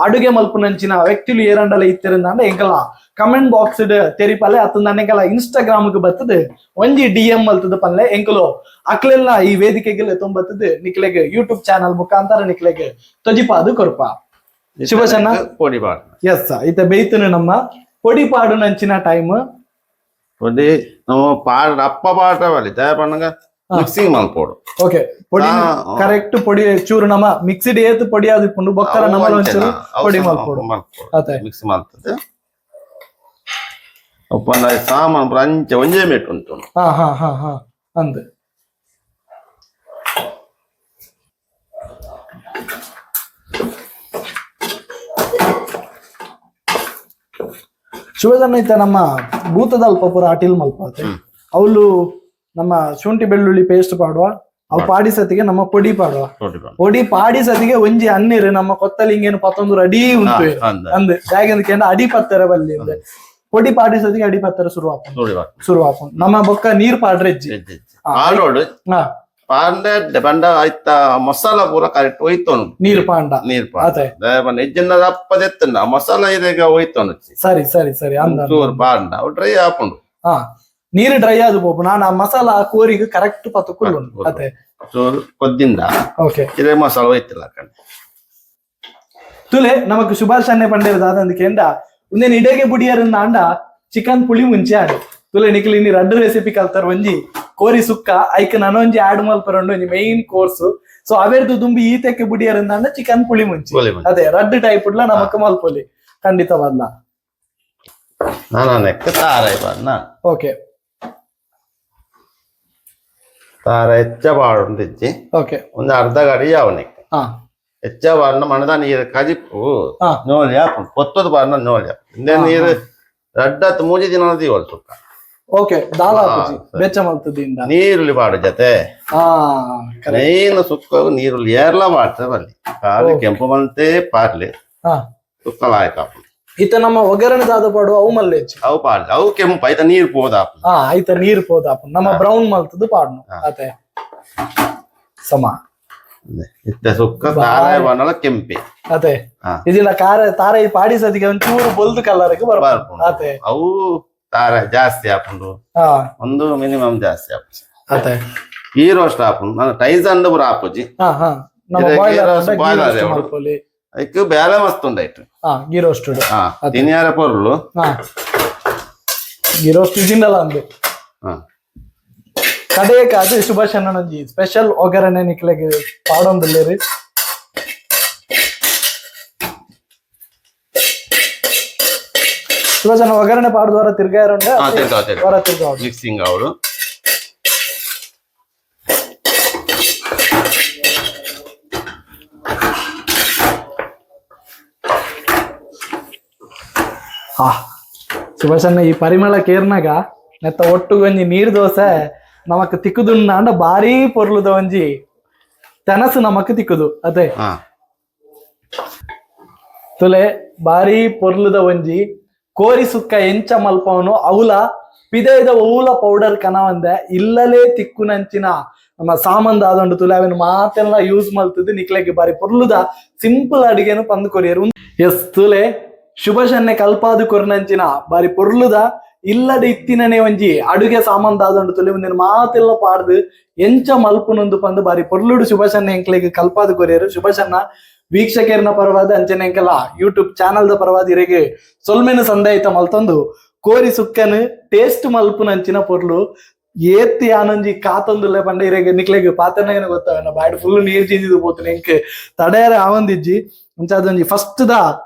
ಅಡುಗೆ ಮಲ್ಪುನಂಚಿನ ವ್ಯಕ್ತಿಲು ಏರಂಡಲ ಇತ್ತಿರಂದ ಎಂಕಲ ಕಮೆಂಟ್ ಬಾಕ್ಸ್ ತೆರಿಪಲ್ಲೆ ಅತ್ತಂದ ಎಂಕಲ ಇನ್ಸ್ಟಾಗ್ರಾಮ್ ಬರ್ತದ ಒಂಜಿ DM ಮಲ್ತದ ಪಲ್ಲೆ ಎಂಕಲು ಅಕ್ಲೆಲ್ಲ ಈ ವೇದಿಕೆಗೆಲ್ಲ ತೊಂಬತ್ತದ ನಿಕ್ಲೆಗ್ ಯೂಟ್ಯೂಬ್ ಚಾನಲ್ ಮುಖಾಂತರ ನಿಕ್ಲೆಗ್ ತೊಜಿಪಾದು ಕೊರ್ಪ ಶುಭಶನ್ನ ಪೊಡಿ ಬಾಡ್ ಎಸ್ ಇತ ಬೇಯ್ತನು ನಮ್ಮ ಪೊಡಿ ಪಾಡು ನಂಚಿನ ಟೈಮ್ ಪೊಡಿ ನಾವು ಪಾಡ್ ಅಪ್ಪ ಪಾಟ ಬಲಿ ದಯ ಪಣ್ಣಗ ಮಿಕ್ಸಿಂಗ್ ಮಲ್ಪೋಡು ಓಕೆ ಪೊಡಿ ಕರೆಕ್ಟ್ ಪೊಡಿ ಚೂರು ನಮ್ಮ ಮಿಕ್ಸಿಡ್ ಏತ್ ಪೊಡಿ ಆದಿಪ್ಪುಂಡು ಬೊಕ್ಕರ ನಮ್ಮ ಒಂಚೂರು ಪೊಡಿ ಮಲ್ಪೋಡು ಅದೇ ಮಿಕ್ಸ್ ಮಾಡ್ತದೆ ಒಪ್ಪಂದ ಸಾಮಾನು ಅಂಚೆ ಒಂಜೇ ಮೇಟ್ ಉಂಟು ಹಾ ಹಾ ಹಾ ಹಾ ಅಂದ್ ಶುಭಜನ ಐತೆ ನಮ್ಮ ಭೂತದಲ್ಪ ಪುರ ಅಟಿಲ್ ಮಲ್ಪಾತೆ ಅವಳು ನಮ್ಮ ಶುಂಠಿ ಬೆಳ್ಳುಳ್ಳಿ ಪೇಸ್ಟ್ ಪಾಡುವ ಅವು ಪಾಡಿ ಸತಿಗೆ ನಮ್ಮ ಪೊಡಿ ಪಾಡುವ ಪೊಡಿ ಪಾಡಿ ಸತಿಗೆ ಒಂಜಿ ಅನ್ನೀರು ನಮ್ಮ ಕೊತ್ತಲಿ ಹಿಂಗೇನು 11 ಅಡಿ ಉಂಟು ಅಂದ್ ಹೇಗೆ ಅಡಿ ಪತ್ತರ ಬಲ್ಲಿ ಅಂದೆ ಪೊಡಿ ಪಾಡಿ ಸತಿಗೆ ಅಡಿ ಪತ್ತರ ಶುರು ಆಪುಂಡು ನಮ್ಮ ಬೊಕ್ಕ ನೀರ್ ಪಾಡ್ರೆ ಹೆಜ್ಜಿ ಹಾ ಪಾಂಡೆ ಬಂಡ ಆಯ್ತ ಮಸಾಲ ಪೂರ ಕರೆಕ್ಟ್ ಹೋಯ್ತೋನು ನೀರು ಪಾಂಡ ನೀರ್ ಅದೇ. ಪಾಂಡ ಹೆಜ್ಜಿನ ಅಪ್ಪದೆತ್ತಂಡ ಮಸಾಲ ಇದಾಗ ಹೋಯ್ತೋನು ಸರಿ ಸರಿ ಸರಿ ಅಂದ ಚೂರು ಪಾಂಡ ಅವು ಡ್ರೈ ಹಾಕೊಂಡು ಹಾ ನೀರು ಡ್ರೈ ಆದ್ ಬೋಪು ನಾನು ಆ ಮಸಾಲ ಕೋರಿಗೆ ಕರೆಕ್ಟ್ ಪತ್ತುಕೊಂಡು ಅದೇ ಚೂರು ಕೊದ್ದಿಂದ ಓಕೆ ಇದೇ ಮಸಾಲ ಹೋಯ್ತಿಲ್ಲ ಕಣ್ ತುಲೆ ನಮಕ್ ಸುಭಾಷ್ ಅನ್ನೆ ಪಂಡೇರದಾದಂదుకేండ ఉందే ఇడేగే బుడియారింద అండ చికెన్ పులి ముంచి ఆడు ತುಲೆ ನಿಖಿಲ್ ಇನ್ನಿ ರಡ್ಡು ರೆಸಿಪಿ ಕಲ್ತಾರ ಒಂಜಿ ಕೋರಿ ಸುಕ್ಕ ಐಕ್ ನನೊಂಜಿ ಆಡ್ ಮಲ್ಪರಂಡು ಒಂಜಿ ಮೇನ್ ಕೋರ್ಸ್ ಸೊ ಅವೇರ್ದು ದುಂಬಿ ಈತೆಕ್ಕೆ ಬುಡಿಯಾರಿಂದ ಅಂಡ ಚಿಕನ್ ಪುಳಿ ಮುಂಚಿ ಅದೇ ರಡ್ಡು ಟೈಪ್ ಉಡ್ಲ ನಮಕ್ ಮಲ್ಪೊಲಿ ಖಂಡಿತವಾದ್ಲ ನಾನು ತಾರಾಯಿ ಪಾಡ್ನ ಓಕೆ ತಾರ ಹೆಚ್ಚ ಪಾಡುಂದಿಜ್ಜಿ ಓಕೆ ಒಂದು ಅರ್ಧ ಗಡಿ ಅವನಿಗೆ ಹಾ ಹೆಚ್ಚ ಪಾಡಿನ ಮಣದ ನೀರು ಕದಿಪ್ಪು ಹಾ. ನೋಲಿ ಹಾಕೊಂಡು ಪೊತ್ತದ ಪಾಡಿನ ನೋಲಿ ಹಾಕು ಹಿಂದೆ ನೀರು ರಡ್ಡತ್ತು ಮೂಜಿ ದಿನ ದಿವಲ್ ಸುಕ್ಕ ಓಕೆ ದಾಲ್ ಹಾಕುಜಿ ಸರಿ. ಬೆಚ್ಚ ಮಲ್ತದಿಂದ ನೀರುಳ್ಳಿ ಪಾಡು ಜೊತೆ ಹಾ ಕರೆಕ್ಟ್ ಮೇನ್ ಸುಕ್ಕ ನೀರುಳ್ಳಿ ಏರ್ಲ ಮಾಡ್ತೇವೆ ಅಲ್ಲಿ ಖಾಲಿ ಓಕೆ. ಕೆಂಪು ಬಂತೆ ಪಾರ್ಲಿ ಹಾ ಸುಕ್ಕ ಲಾಯ್ಕ ಈತ ನಮ್ಮ ಒಗ್ಗರಣೆ ದಾದ ಪಾಡು ಅವು ಮಲ್ಲೇಚ್ ಅವು ಪಾಡ್ಲಿ ಅವು ಕೆಂಪು ಆಯ್ತಾ ನೀರು ಪೋದಾಪ ಹಾ ಆಯ್ತ ನೀರ್ ಪೋದಾಪ ನಮ್ಮ ಬ್ರೌನ್ ಮಲ್ತದ್ದು ಪಾಡ್ನು ಅದೇ ಸಮ ಇತ್ತ ಸುಕ್ಕ ತಾರಾಯ ಬಣ್ಣಲ ಕೆಂಪಿ ಅದೇ ಹಾ. ಇದಿಲ್ಲ ತಾರ ಈ ಪಾಡಿಸೋದಿಗೆ ಒಂಚೂರು ಬೊಲ್ದು ಕಲರ್ಗೆ ಬರ್ಬೋದು ಅದೇ ಅವು ತಾರ ಜಾಸ್ತಿ ಹಾಕೊಂಡು ಹಾ ಒಂದು ಮಿನಿಮಮ್ ಜಾಸ್ತಿ ಹಾಕು ಅದೇ ಈ ರೋಸ್ಟ್ ಹಾಕೊಂಡು ನಾನು ಟೈಸ್ ಅಂದ ಬರ ಹಾಪುಜಿ ಹಾ ಹಾ ನಮ್ಮ ಇದಕ್ಕೆ ಬಾಯ್ಲರ್ roast boiler ಇದೆ ಅವ್ರು. ಮಲ್ಪೊಲಿ ಅದಕ್ಕೆ ಬೇಲೆ ಮಸ್ತ್ ಉಂಡಾಯ್ತು ಹಾ ಗೀ ರೋಸ್ಟೆಡ್ ಹಾ ಅದೇ. ತಿನ್ಯಾರ ಪೊರ್ಲು ಹಾ ಗೀ ರೋಸ್ಟ್ ಇದಿಂದಲ್ಲ ಅಂದು ಹಾ ಕಡೆಯಕ ಅದು ಸುಭಾಷ್ ಅಣ್ಣನೊಂಜಿ ಸ್ಪೆಷಲ್ ಒಗ್ಗರಣೆ ನಿಕ್ಲೆಗೆ ಪಾಡೊಂದುಲ್ಲೇರಿ ಸುಭಾಷ್ ಅಣ್ಣ ಒಗ್ಗರಣೆ ಪಾಡ್ದವರ ತಿರ್ಗಾಯರುಂಡೆ ಹಾ ತಿರ್ಗಾವ್ ಹೊರ ತಿರ್ಗಾವ್ ಮಿಕ್ಸಿಂಗ್ ಅವರು ಹಾ ಸುಭಾಷ್ ಅಣ್ಣ ಈ ಪರಿಮಳ ಕೇರ್ನಾಗ ನೆತ್ತ ಒಟ್ಟು ಒಂಜಿ ನೀರ್ ದೋಸೆ ನಮಕ್ ತಿಕ್ಕುದುಂಡ ಅಂಡ ಭಾರಿ ಪೊರ್ಲುದ ಒಂಜಿ ತೆನಸು ನಮಕ್ ತಿಕ್ಕುದು ಅದೇ ಹಾ ತುಲೆ ಭಾರಿ ಪೊರ್ಲುದ ಒಂಜಿ ಕೋರಿ ಸುಕ್ಕ ಎಂಚ ಮಲ್ಪವನು ಅವಲ ಪಿದೆದ ಓಲ ಪೌಡರ್ ಕನವಂದೆ ಇಲ್ಲಲೇ ತಿಕ್ಕುನಂಚಿನ ನಮ್ಮ ಸಾಮಂದ ಆದೊಂಡು ತುಲೆ ಅವೇನು ಮಾತೆಲ್ಲ ಯೂಸ್ ಮಲ್ತದ್ದು ನಿಕ್ಲೆಗೆ ಬಾರಿ ಪೊರ್ಲುದ ಸಿಂಪಲ್ ಅಡಿಗೆನು ಪಂದ್ ಕೊರಿಯರು ಎಸ್ ತುಲೆ ಶುಭಶನ್ನೆ ಕಲ್ಪಾದು ಕೊರ್ನಂಚಿನ ಬಾರಿ ಪೊರ್ಲುದ ಇಲ್ಲದ ಇತ್ತಿನನೆ ಒಂಜಿ ಅಡುಗೆ ಸಾಮಾನ್ ಆದೊಂಡು ತುಲೆ ಒಂದಿನ ಮಾತೆಲ್ಲ ಪಾಡ್ದು ಎಂಚ ಮಲ್ಪುನೊಂದು ಪಂದು ಬಾರಿ ಪೊರ್ಲುಡು ಶುಭಶನ್ನ ಎಂಕ್ಲೆಗೆ ಕಲ್ಪಾದು ಕೊರಿಯರು ಶುಭಶನ್ನ ವೀಕ್ಷಕರನ ಪರವಾದ ಅಂಚನೆ ಎಂಕಲ್ಲ ಯೂಟ್ಯೂಬ್ ಚಾನಲ್ದ ಪರವಾದ ಇರೆಗೆ ಸೊಲ್ಮೆನ ಸಂದಾಯಿತ ಮಲ್ತೊಂದು ಕೋರಿ ಸುಕ್ಕನ್ ಟೇಸ್ಟ್ ಮಲ್ಪುನಂಚಿನ ಪೊರ್ಲು ಏತಿ ಆನೊಂಜಿ ಕಾತೊಂದುಲ್ಲೆ ಪಂಡ ಇರೆಗೆ ನಿಕ್ಲೆಗೆ ಪಾತನ ಗೊತ್ತಾವ ಬಾಡಿ ಫುಲ್ ನೀರ್ ಚಿಂದಿದು ಪೋತುನೆ ಎಂಕ್ ತಡೆಯರ ಆವಂದಿಜ್ಜಿ ಮುಂಚಾದೊಂಜಿ ಫಸ್ಟ್ ದ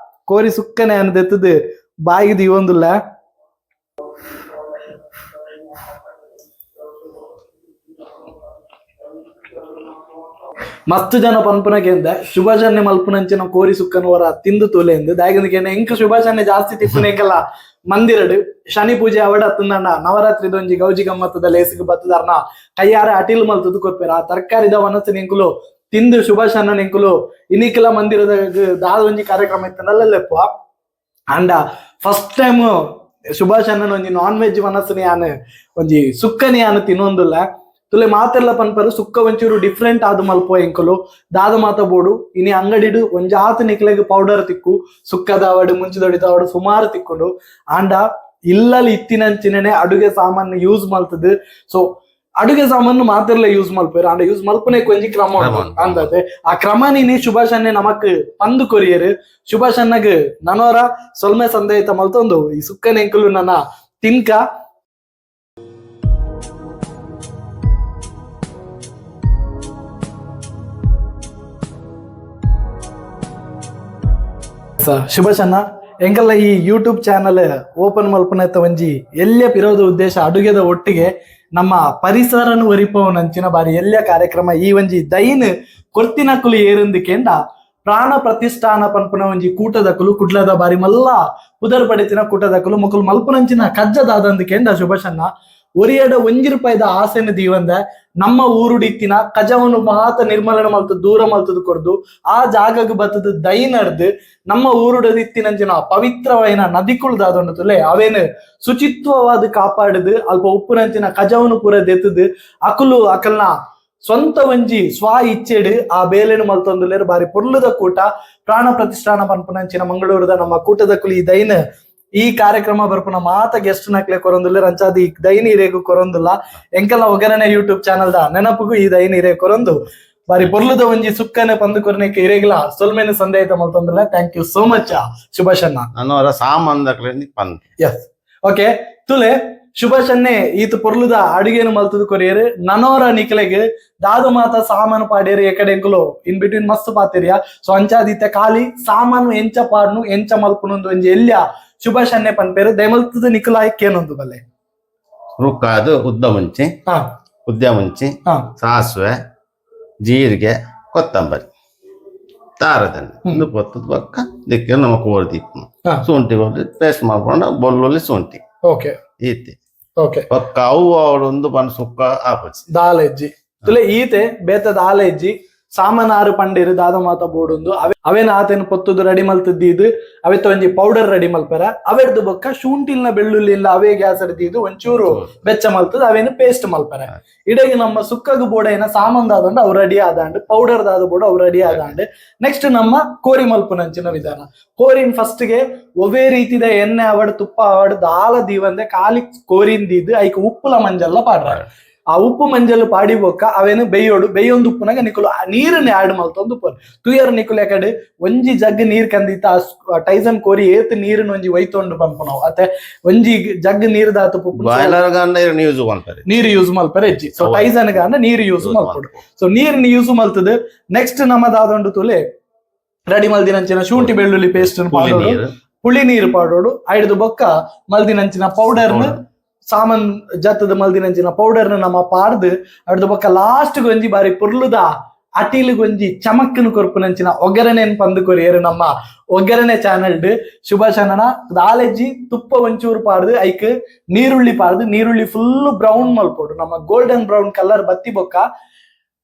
ಕೋರಿ ಸುಕ್ಕನೆ ಅನ್ನದೆತ್ತದು ಬಾಯಿಗೆ ಇವೊಂದುಲ್ಲ ಮಸ್ತ್ ಜನ ಪನ್ಪುನಗೆಂದ ಶುಭಾಶನ್ನೆ ಮಲ್ಪುನಂಚಿನ ಕೋರಿ ಸುಕ್ಕನವರ ತಿಂದು ತೋಲೆಂದು ದಾಯಗಂದಕ್ಕೆ ಎಂಕ ಶುಭಾಶನ್ನೆ ಜಾಸ್ತಿ ತಿಪ್ಪುನೆಂಕಲ್ಲ ಮಂದಿರಡು ಶನಿ ಪೂಜೆ ಅವಡ ಹತ್ತಂದಣ್ಣ ನವರಾತ್ರಿದೊಂಜಿ ಗೌಜಿ ಗಮ್ಮತ್ತದ ಲೇಸಿಗೆ ಬತ್ತದಾರ್ನ ಕೈಯಾರ ಅಟಿಲ್ ಮಲ್ತದು ಕೊಪ್ಪೇರ ಆ ತರ್ಕಾರಿದ ವನಸ್ಸಿನ ಎಂಕುಲು ತಿಂದು ಶುಭಾಶನ್ನ ಎಂಕುಲು ಇನಿಕಲ ಮಂದಿರದ ದಾದೊಂಜಿ ಕಾರ್ಯಕ್ರಮ ಇತ್ತನಲ್ಲೆಪ್ಪ ಅಂಡ ಫಸ್ಟ್ ಟೈಮ್ ಶುಭಾಶನ್ನ ಒಂಜಿ ನಾನ್ ವೆಜ್ ಮನಸ್ಸಿನ ಯಾನು ಒಂಜಿ ಸುಕ್ಕನಿ ಯಾನು ತಿನ್ನೊಂದುಲ್ಲ ತುಲೆ ಮಾತೆಲ್ಲ ಪನ್ಪರು ಸುಕ್ಕ ಒಂಚೂರು ಡಿಫ್ರೆಂಟ್ ಆದ ಮಲ್ಪ ಎಂಕಲು ದಾದ ಮಾತ ಬೋಡು ಇನಿ ಅಂಗಡಿಡು ಒಂಜಾತ ನಿಕ್ಲೆಗ್ ಪೌಡರ್ ತಿಕ್ಕು ಸುಕ್ಕದ ಅವಡು ಮುಂಚಿದೊಡಿದ ಅವಡು ಸುಮಾರು ತಿಕ್ಕೊಂಡು ಆಂಡ ಇಲ್ಲಲ್ಲಿ ಇತ್ತಿನಂಚಿನೇ ಅಡುಗೆ ಸಾಮಾನು ಯೂಸ್ ಮಲ್ತದು ಸೊ ಅಡುಗೆ ಸಾಮಾನು ಮಾತೆಲ್ಲ ಯೂಸ್ ಮಲ್ಪೇರು ಆಂಡ ಯೂಸ್ ಮಲ್ಪನೆ ಕೊಂಜಿ ಕ್ರಮ ಅಂದದೆ ಆ ಕ್ರಮ ನೀನಿ ಶುಭಾಶನ್ನೆ ನಮಕ್ ಪಂದು ಕೊರಿಯರು ಶುಭಾಶನ್ನಗ್ ನನವರ ಸೊಲ್ಮೆ ಸಂದೇಹಿತ ಮಲ್ತೊಂದು ಈ ಸುಕ್ಕನ ಎಂಕಲು ನನ್ನ ತಿನ್ಕ ಶುಭಶನ್ನ ಎಂಕಲ್ಲ ಈ ಯೂಟ್ಯೂಬ್ ಚಾನಲ್ ಓಪನ್ ಮಲ್ಪನತ್ತ ಒಂಜಿ ಎಲ್ಲ್ಯ ಪಿರೋದ ಉದ್ದೇಶ ಅಡುಗೆದ ಒಟ್ಟಿಗೆ ನಮ್ಮ ಪರಿಸರನು ಒರಿಪವನಂಚಿನ ಬಾರಿ ಎಲ್ಲ್ಯ ಕಾರ್ಯಕ್ರಮ ಈ ಒಂಜಿ ದೈನ್ ಕೊರ್ತಿನಕುಲು ಏರುಂದಿಕೆಂಡ ಪ್ರಾಣ ಪ್ರತಿಷ್ಠಾನ ಪನ್ಪುನ ಒಂಜಿ ಕೂಟದಕುಲು ಕುಡ್ಲದ ಬಾರಿ ಮಲ್ಲ ಪುದರ್ ಪಡಿತಿನ ಕೂಟದಕುಲು ಮುಕುಲು ಮಲ್ಪುನಂಚಿನ ಕಜ್ಜದಾದಂದಿಕೆಂಡ ಶುಭಶನ್ನ ಒರಿಯಡ ₹1 ಆಸೆನ ದೀವಂದ ನಮ್ಮ ಊರುಡಿತ್ತಿನ ಕಜವನ್ನು ಮಾತ ನಿರ್ಮಲನ ಮಲ್ತದ ದೂರ ಮಲ್ತದ ಕೊರ್ದು ಆ ಜಾಗಗ್ ಬತ್ತದ ದೈನರ್ದು ನಮ್ಮ ಊರುಡದಿತ್ತಿನಂಚಿನ ಪವಿತ್ರವೈನ ನದಿಕುಳ್ದಾದೊಂಡು ತುಲೆ ಅವೇನು ಶುಚಿತ್ವವಾದ ಕಾಪಾಡುದು ಅಲ್ಪ ಉಪ್ಪುನಂಚಿನ ಕಜವನ್ನು ಪೂರ ದೆತ್ತದು ಅಕುಲು ಅಕಲ್ನ ಸ್ವಂತ ಒಂಜಿ ಸ್ವ ಇಚ್ಚೆಡ್ ಆ ಬೇಲೆನು ಮಲ್ತೊಂದುಲ್ಲೇರ್ ಬಾರಿ ಪೊರ್ಲುದ ಕೂಟ ಪ್ರಾಣ ಪ್ರತಿಷ್ಠಾನ ಪನ್ಪುನಂಚಿನ ಮಂಗಳೂರದ ನಮ್ಮ ಕೂಟದ ಕುಲಿ ದೈನ್ ಈ ಕಾರ್ಯಕ್ರಮ ಬರ್ಪುನ ಮಾತ ಗೆಸ್ಟ್ ನಕ್ಲೆ ಕೊರೊಂದುಲ್ಲೇರ್ ಅಂಚಾದ ಈ ದೈನ್ ಇರೇಗು ಕೊರೊಂದುಲ್ಲ ಎಂಕಲ್ಲ ಒಗರಣೆ ಯೂಟ್ಯೂಬ್ ಚಾನಲ್ ದ ನೆನಪುಗು ಈ ದೈನ್ ಇರೇ ಕೊರೊಂದು ಬಾರಿ ಪೊರ್ಲುದ ಒಂಜಿ ಸುಕ್ಕನೆ ಪಂದು ಕೊರನೆಕ್ಕೆ ಇರೇಗ್ಲ ಸೊಲ್ಮೇನು ಸಂದೇಹಿತ ಮಲ್ತೊಂದುಲ್ಲ. ಥ್ಯಾಂಕ್ ಯು ಸೋ ಮಚ್ ಶುಭಾಷಣ್ಣ. ನನ್ನವರ ಸಾಮಾನ್ಯ ಪಂದ್ ಎಸ್ ಓಕೆ ತುಲೆ ಶುಭಾಷನ್ನೇ ಈತ ಪೊರ್ಲುದ ಅಡಿಗೆನು ಮಲ್ತದ ಕೊರಿಯರ್ ನನೋರ ನಿಕ್ಲೆಗ್ ದಾದು ಮಾತ ಸಾಮಾನು ಪಾಡ್ಯರು ಎಕಡೆ ಎಂಕುಲು ಇನ್ ಬಿಟ್ವೀನ್ ಮಸ್ತ್ ಪಾತಿರಿಯ ಸೊ ಅಂಚಾದಿತ್ತ ಖಾಲಿ ಸಾಮಾನು ಎಂಚ ಪಾಡ್ನು ಎಂಚ ಮಲ್ಪುನೊಂದು ಒಂಜಿ ಎಲ್ಯ ಶುಭಾಷನ್ನೇ ಪನ್ಪೇರು ದಯಮಲ್ತದ ನಿಖಲಾಯ್ಕೇನೊಂದು ಬಲ್ಲೆ ರುಕ್ಕಾದು ಉದ್ದ ಮುಂಚಿ ಸಾಸಿವೆ ಜೀರಿಗೆ ಕೊತ್ತಂಬರಿ ತಾರದಲ್ಲಿ ಒಂದು ಪೊತ್ತದ ಪಕ್ಕ ದಿಕ್ಕ ನಮ್ಮ ಕೋರಿ ದಿಕ್ಕು ಶುಂಠಿ ಪೇಸ್ಟ್ ಮಾಡ್ಕೊಂಡು ಬೊಲ್ಲೊಲ್ಲಿ ಶುಂಠಿ ಓಕೆ ಈತಿ ಓಕೆ ಪಕ್ಕ ಅವು ಅವಳೊಂದು ಬಣ್ಣ ಸುಕ್ಕ ಆಪಚ್ಚಿ ದಾಲೆಜ್ಜಿ ತುಲೆ ಈತೆ ಬೇತ ದಾಲೆಜ್ಜಿ ಸಾಮಾನಾರು ಪಂಡಿರು ದಾದ ಮಾತ ಬೋಡೊಂದು ಅವೇನ ಆತೇನು ಪೊತ್ತುದು ರೆಡಿ ಮಲ್ತದ್ದು ಅವೆತ್ತ ಒಂಜಿ ಪೌಡರ್ ರೆಡಿ ಮಲ್ಪರ ಅವೆರ್ದು ಬೊಕ್ಕ ಶುಂಠಿಲ್ನ ಬೆಳ್ಳುಳ್ಳಿಲ್ಲ ಅವೇ ಗ್ಯಾಸ್ ಹಿಡಿದಿದ್ದು ಒಂಚೂರು ಬೆಚ್ಚ ಮಲ್ತದ ಅವೇನು ಪೇಸ್ಟ್ ಮಲ್ಪರ ಇಡೆಗೆ ನಮ್ಮ ಸುಕ್ಕಗು ಬೋಡ ಏನ ಸಾಮಾನ್ ದಾದಂಡು ಅವು ರೆಡಿ ಆದಾಂಡ್ ಪೌಡರ್ ದಾದ ಬೋಡ ಅವು ರೆಡಿ ಆದಾಂಡ್ ನೆಕ್ಸ್ಟ್ ನಮ್ಮ ಕೋರಿ ಮಲ್ಪುನಂಚಿನ ವಿಧಾನ. ಕೋರಿನ್ ಫಸ್ಟ್ ಗೆ ಒವೇ ರೀತಿದ ಎಣ್ಣೆ ಅವಡ್ ತುಪ್ಪ ಅವಡ್ ದಾಲ ದೀವಂದೆ ಕಾಲಿ ಕೋರಿಂದಿದ್ದು ಐಕ್ ಉಪ್ಪುಲ ಮಂಜಲ್ಲ ಪಾಡ್ರ ಆ ಉಪ್ಪು ಮಂಜಲು ಪಾಡಿ ಬೊಕ್ಕ ಅವೇನು ಬೇಯೊಂದು ಉಪ್ಪುನಾಗ ನಿಕುಲು ನೀರನ್ನ ಆಡ್ ಮಲ್ತೊಂದು ಉಪ್ಪು ತುಯರ್ ನಿಕುಲು ಯಾಕಡೆ ಒಂಜಿ ಜಗ್ ನೀರ್ ಕಂದಿತ್ತ ಟೈಸನ್ ಕೋರಿ ಏತ್ ನೀರನ್ನ ಒಂಜಿ ಒಯ್ತೊಂಡು ಪಂಪು ನಾವು ಅತ್ತೆ ಒಂಜಿ ಜಗ್ ನೀರ್ ದಾತು ನೀರು ಯೂಸ್ ಮಲ್ಪರೆ ಹೆಚ್ಚಿ ಸೊ ಟೈಸನ್ ಗಾನ ನೀರು ಯೂಸ್ ಮಲ್ಪಡು ಸೊ ನೀರ್ನ ಯೂಸ್ ಮಲ್ತದ ನೆಕ್ಸ್ಟ್ ನಮ್ಮದಾದೊಂಡು ತುಲೆ ರೆಡಿ ಮಲ್ದಿನಂಚಿನ ಶುಂಠಿ ಬೆಳ್ಳುಳ್ಳಿ ಪೇಸ್ಟ್ ಪುಳಿ ನೀರು ಪಾಡೋಡು ಐಡ್ದು ಬೊಕ್ಕ ಮಲ್ದಿನಂಚಿನ ಪೌಡರ್ನ ಸಾಮಾನ್ ಜತ್ತದ ಮಲ್ದಿನಂಚಿನ ಪೌಡರ್ನ ನಮ್ಮ ಪಾಡ್ದು ಅಡ್ದು ಬೊಕ್ಕ ಲಾಸ್ಟ್ ಗೊಂಜಿ ಬಾರಿ ಪುರ್ಲುದ ಅಟಿಲ್ ಗೊಂಜಿ ಚಮಕ್ಕನು ಕೊರ್ಪುನಂಚಿನ ಒಗ್ಗರಣೆನ್ ಪಂದು ಕೊರಿಯರು ನಮ್ಮ ಒಗ್ಗರಣೆ ಚಾನಲ್ ಶುಭಾಷಣ್ಣ ದಾಲೆಜ್ಜಿ ತುಪ್ಪ ಒಂಚೂರು ಪಾಡ್ದು ಐಕ್ ನೀರುಳ್ಳಿ ಪಾಡ್ದು ನೀರುಳ್ಳಿ ಫುಲ್ ಬ್ರೌನ್ ಮಲ್ಪೋಡು ನಮ್ಮ ಗೋಲ್ಡನ್ ಬ್ರೌನ್ ಕಲರ್ ಬತ್ತಿ ಬೊಕ್ಕ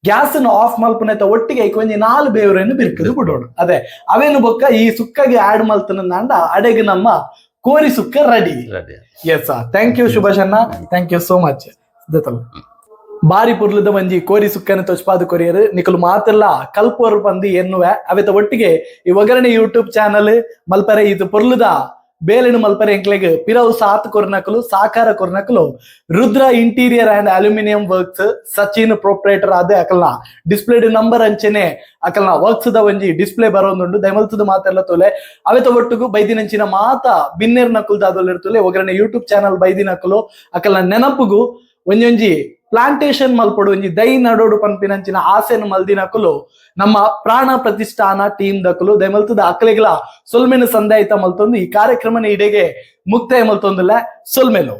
ಗ್ಯಾಸ್ ಆಫ್ ಮಲ್ಪುನೈತ ಒಟ್ಟಿಗೆ ಐಕ್ ಒಂಜಿ 4 ಬೇವ್ರೇನು ಬಿರ್ಕದು ಬಿಡೋಡು ಅದೇ ಅವೇನು ಬೊಕ್ಕ ಈ ಸುಕ್ಕಗೆ ಆಡ್ ಮಲ್ತನಂದ ಅಡೆಗೆ ನಮ್ಮ ಕೋರಿ ಸುಕ್ಕ ರೆಡಿ. ಎಸ್ ಥ್ಯಾಂಕ್ ಯು ಶುಭಾಷಣ್ಣ, ಥ್ಯಾಂಕ್ ಯು ಸೋ ಮಚ್. ಬಾರಿ ಪುರ್ಲದ ಮಂಜಿ ಕೋರಿ ಸುಕ್ಕನ ತೊಚ್ಪಾದ ಕೊರಿಯರು ನಿಕಲು ಮಾತೆಲ್ಲ ಕಲ್ಪೋರು ಪಂದಿ ಎನ್ನುವೆ ಅವೆತ ಒಟ್ಟಿಗೆ ಈ ಒಗ್ಗರಣೆ ಯೂಟ್ಯೂಬ್ ಚಾನಲ್ ಮಲ್ಪರೆ ಇದು ಪುರ್ಲದ ಬೇಲೆನು ಮಲ್ಪರೆ ಎಂಕ್ಲೆಗ್ ಪಿರವು ಸಾತ್ ಕೊರ್ನಕಲು ಸಾಕಾರ ಕೊರ್ನಕಲು Rudra interior and aluminium works Sachin proprietor ಆದ ಅಕಲ್ನ ಡಿಸ್ಪ್ಲೇ ನಂಬರ್ ಅಂಚೆನೆ ಅಕಲ್ನ ವರ್ಕ್ಸ್ ದ ಒಂಜಿ ಡಿಸ್ಪ್ಲೇ ಬರೋದುಂಡು ದಯಮಲ್ತದ ಮಾತೆಲ್ಲ ತೋಲೆ ಅವೆತ ಒಟ್ಟಿಗೂ ಬೈದಿನಂಚಿನ ಮಾತ ಬಿನ್ನೇರ್ ನಕುಲ್ ದಾದೊಲ್ಲಿರ್ತಲೆ ಒಗ್ಗರಣೆ ಯೂಟ್ಯೂಬ್ ಚಾನಲ್ ಬೈದಿನಕಲು ಅಕಲ್ನ ನೆನಪುಗು ಒಂಜೊಂಜಿ ಪ್ಲಾಂಟೇಶನ್ ಮಲ್ಪಡು ಒಂಜಿ ದೈ ನಡೋಡು ಪನ್ಪಿನಂಚಿನ ಆಸೆನು ಮಲ್ದಿನಕಲು ನಮ್ಮ ಪ್ರಾಣ ಪ್ರತಿಷ್ಠಾನ ಟೀಮ್ ದಕಲು ದಯಮಲ್ತದ ಅಕಲೆಗಳ ಸೊಲ್ಮೆನು ಸಂದಾಯಿತ ಮಲ್ತೊಂದು ಈ ಕಾರ್ಯಕ್ರಮನ ಇಡೆಗೆ ಮುಕ್ತಾಯ ಮಲ್ತೊಂದುಲ್ಲ ಸೊಲ್ಮೆಲು.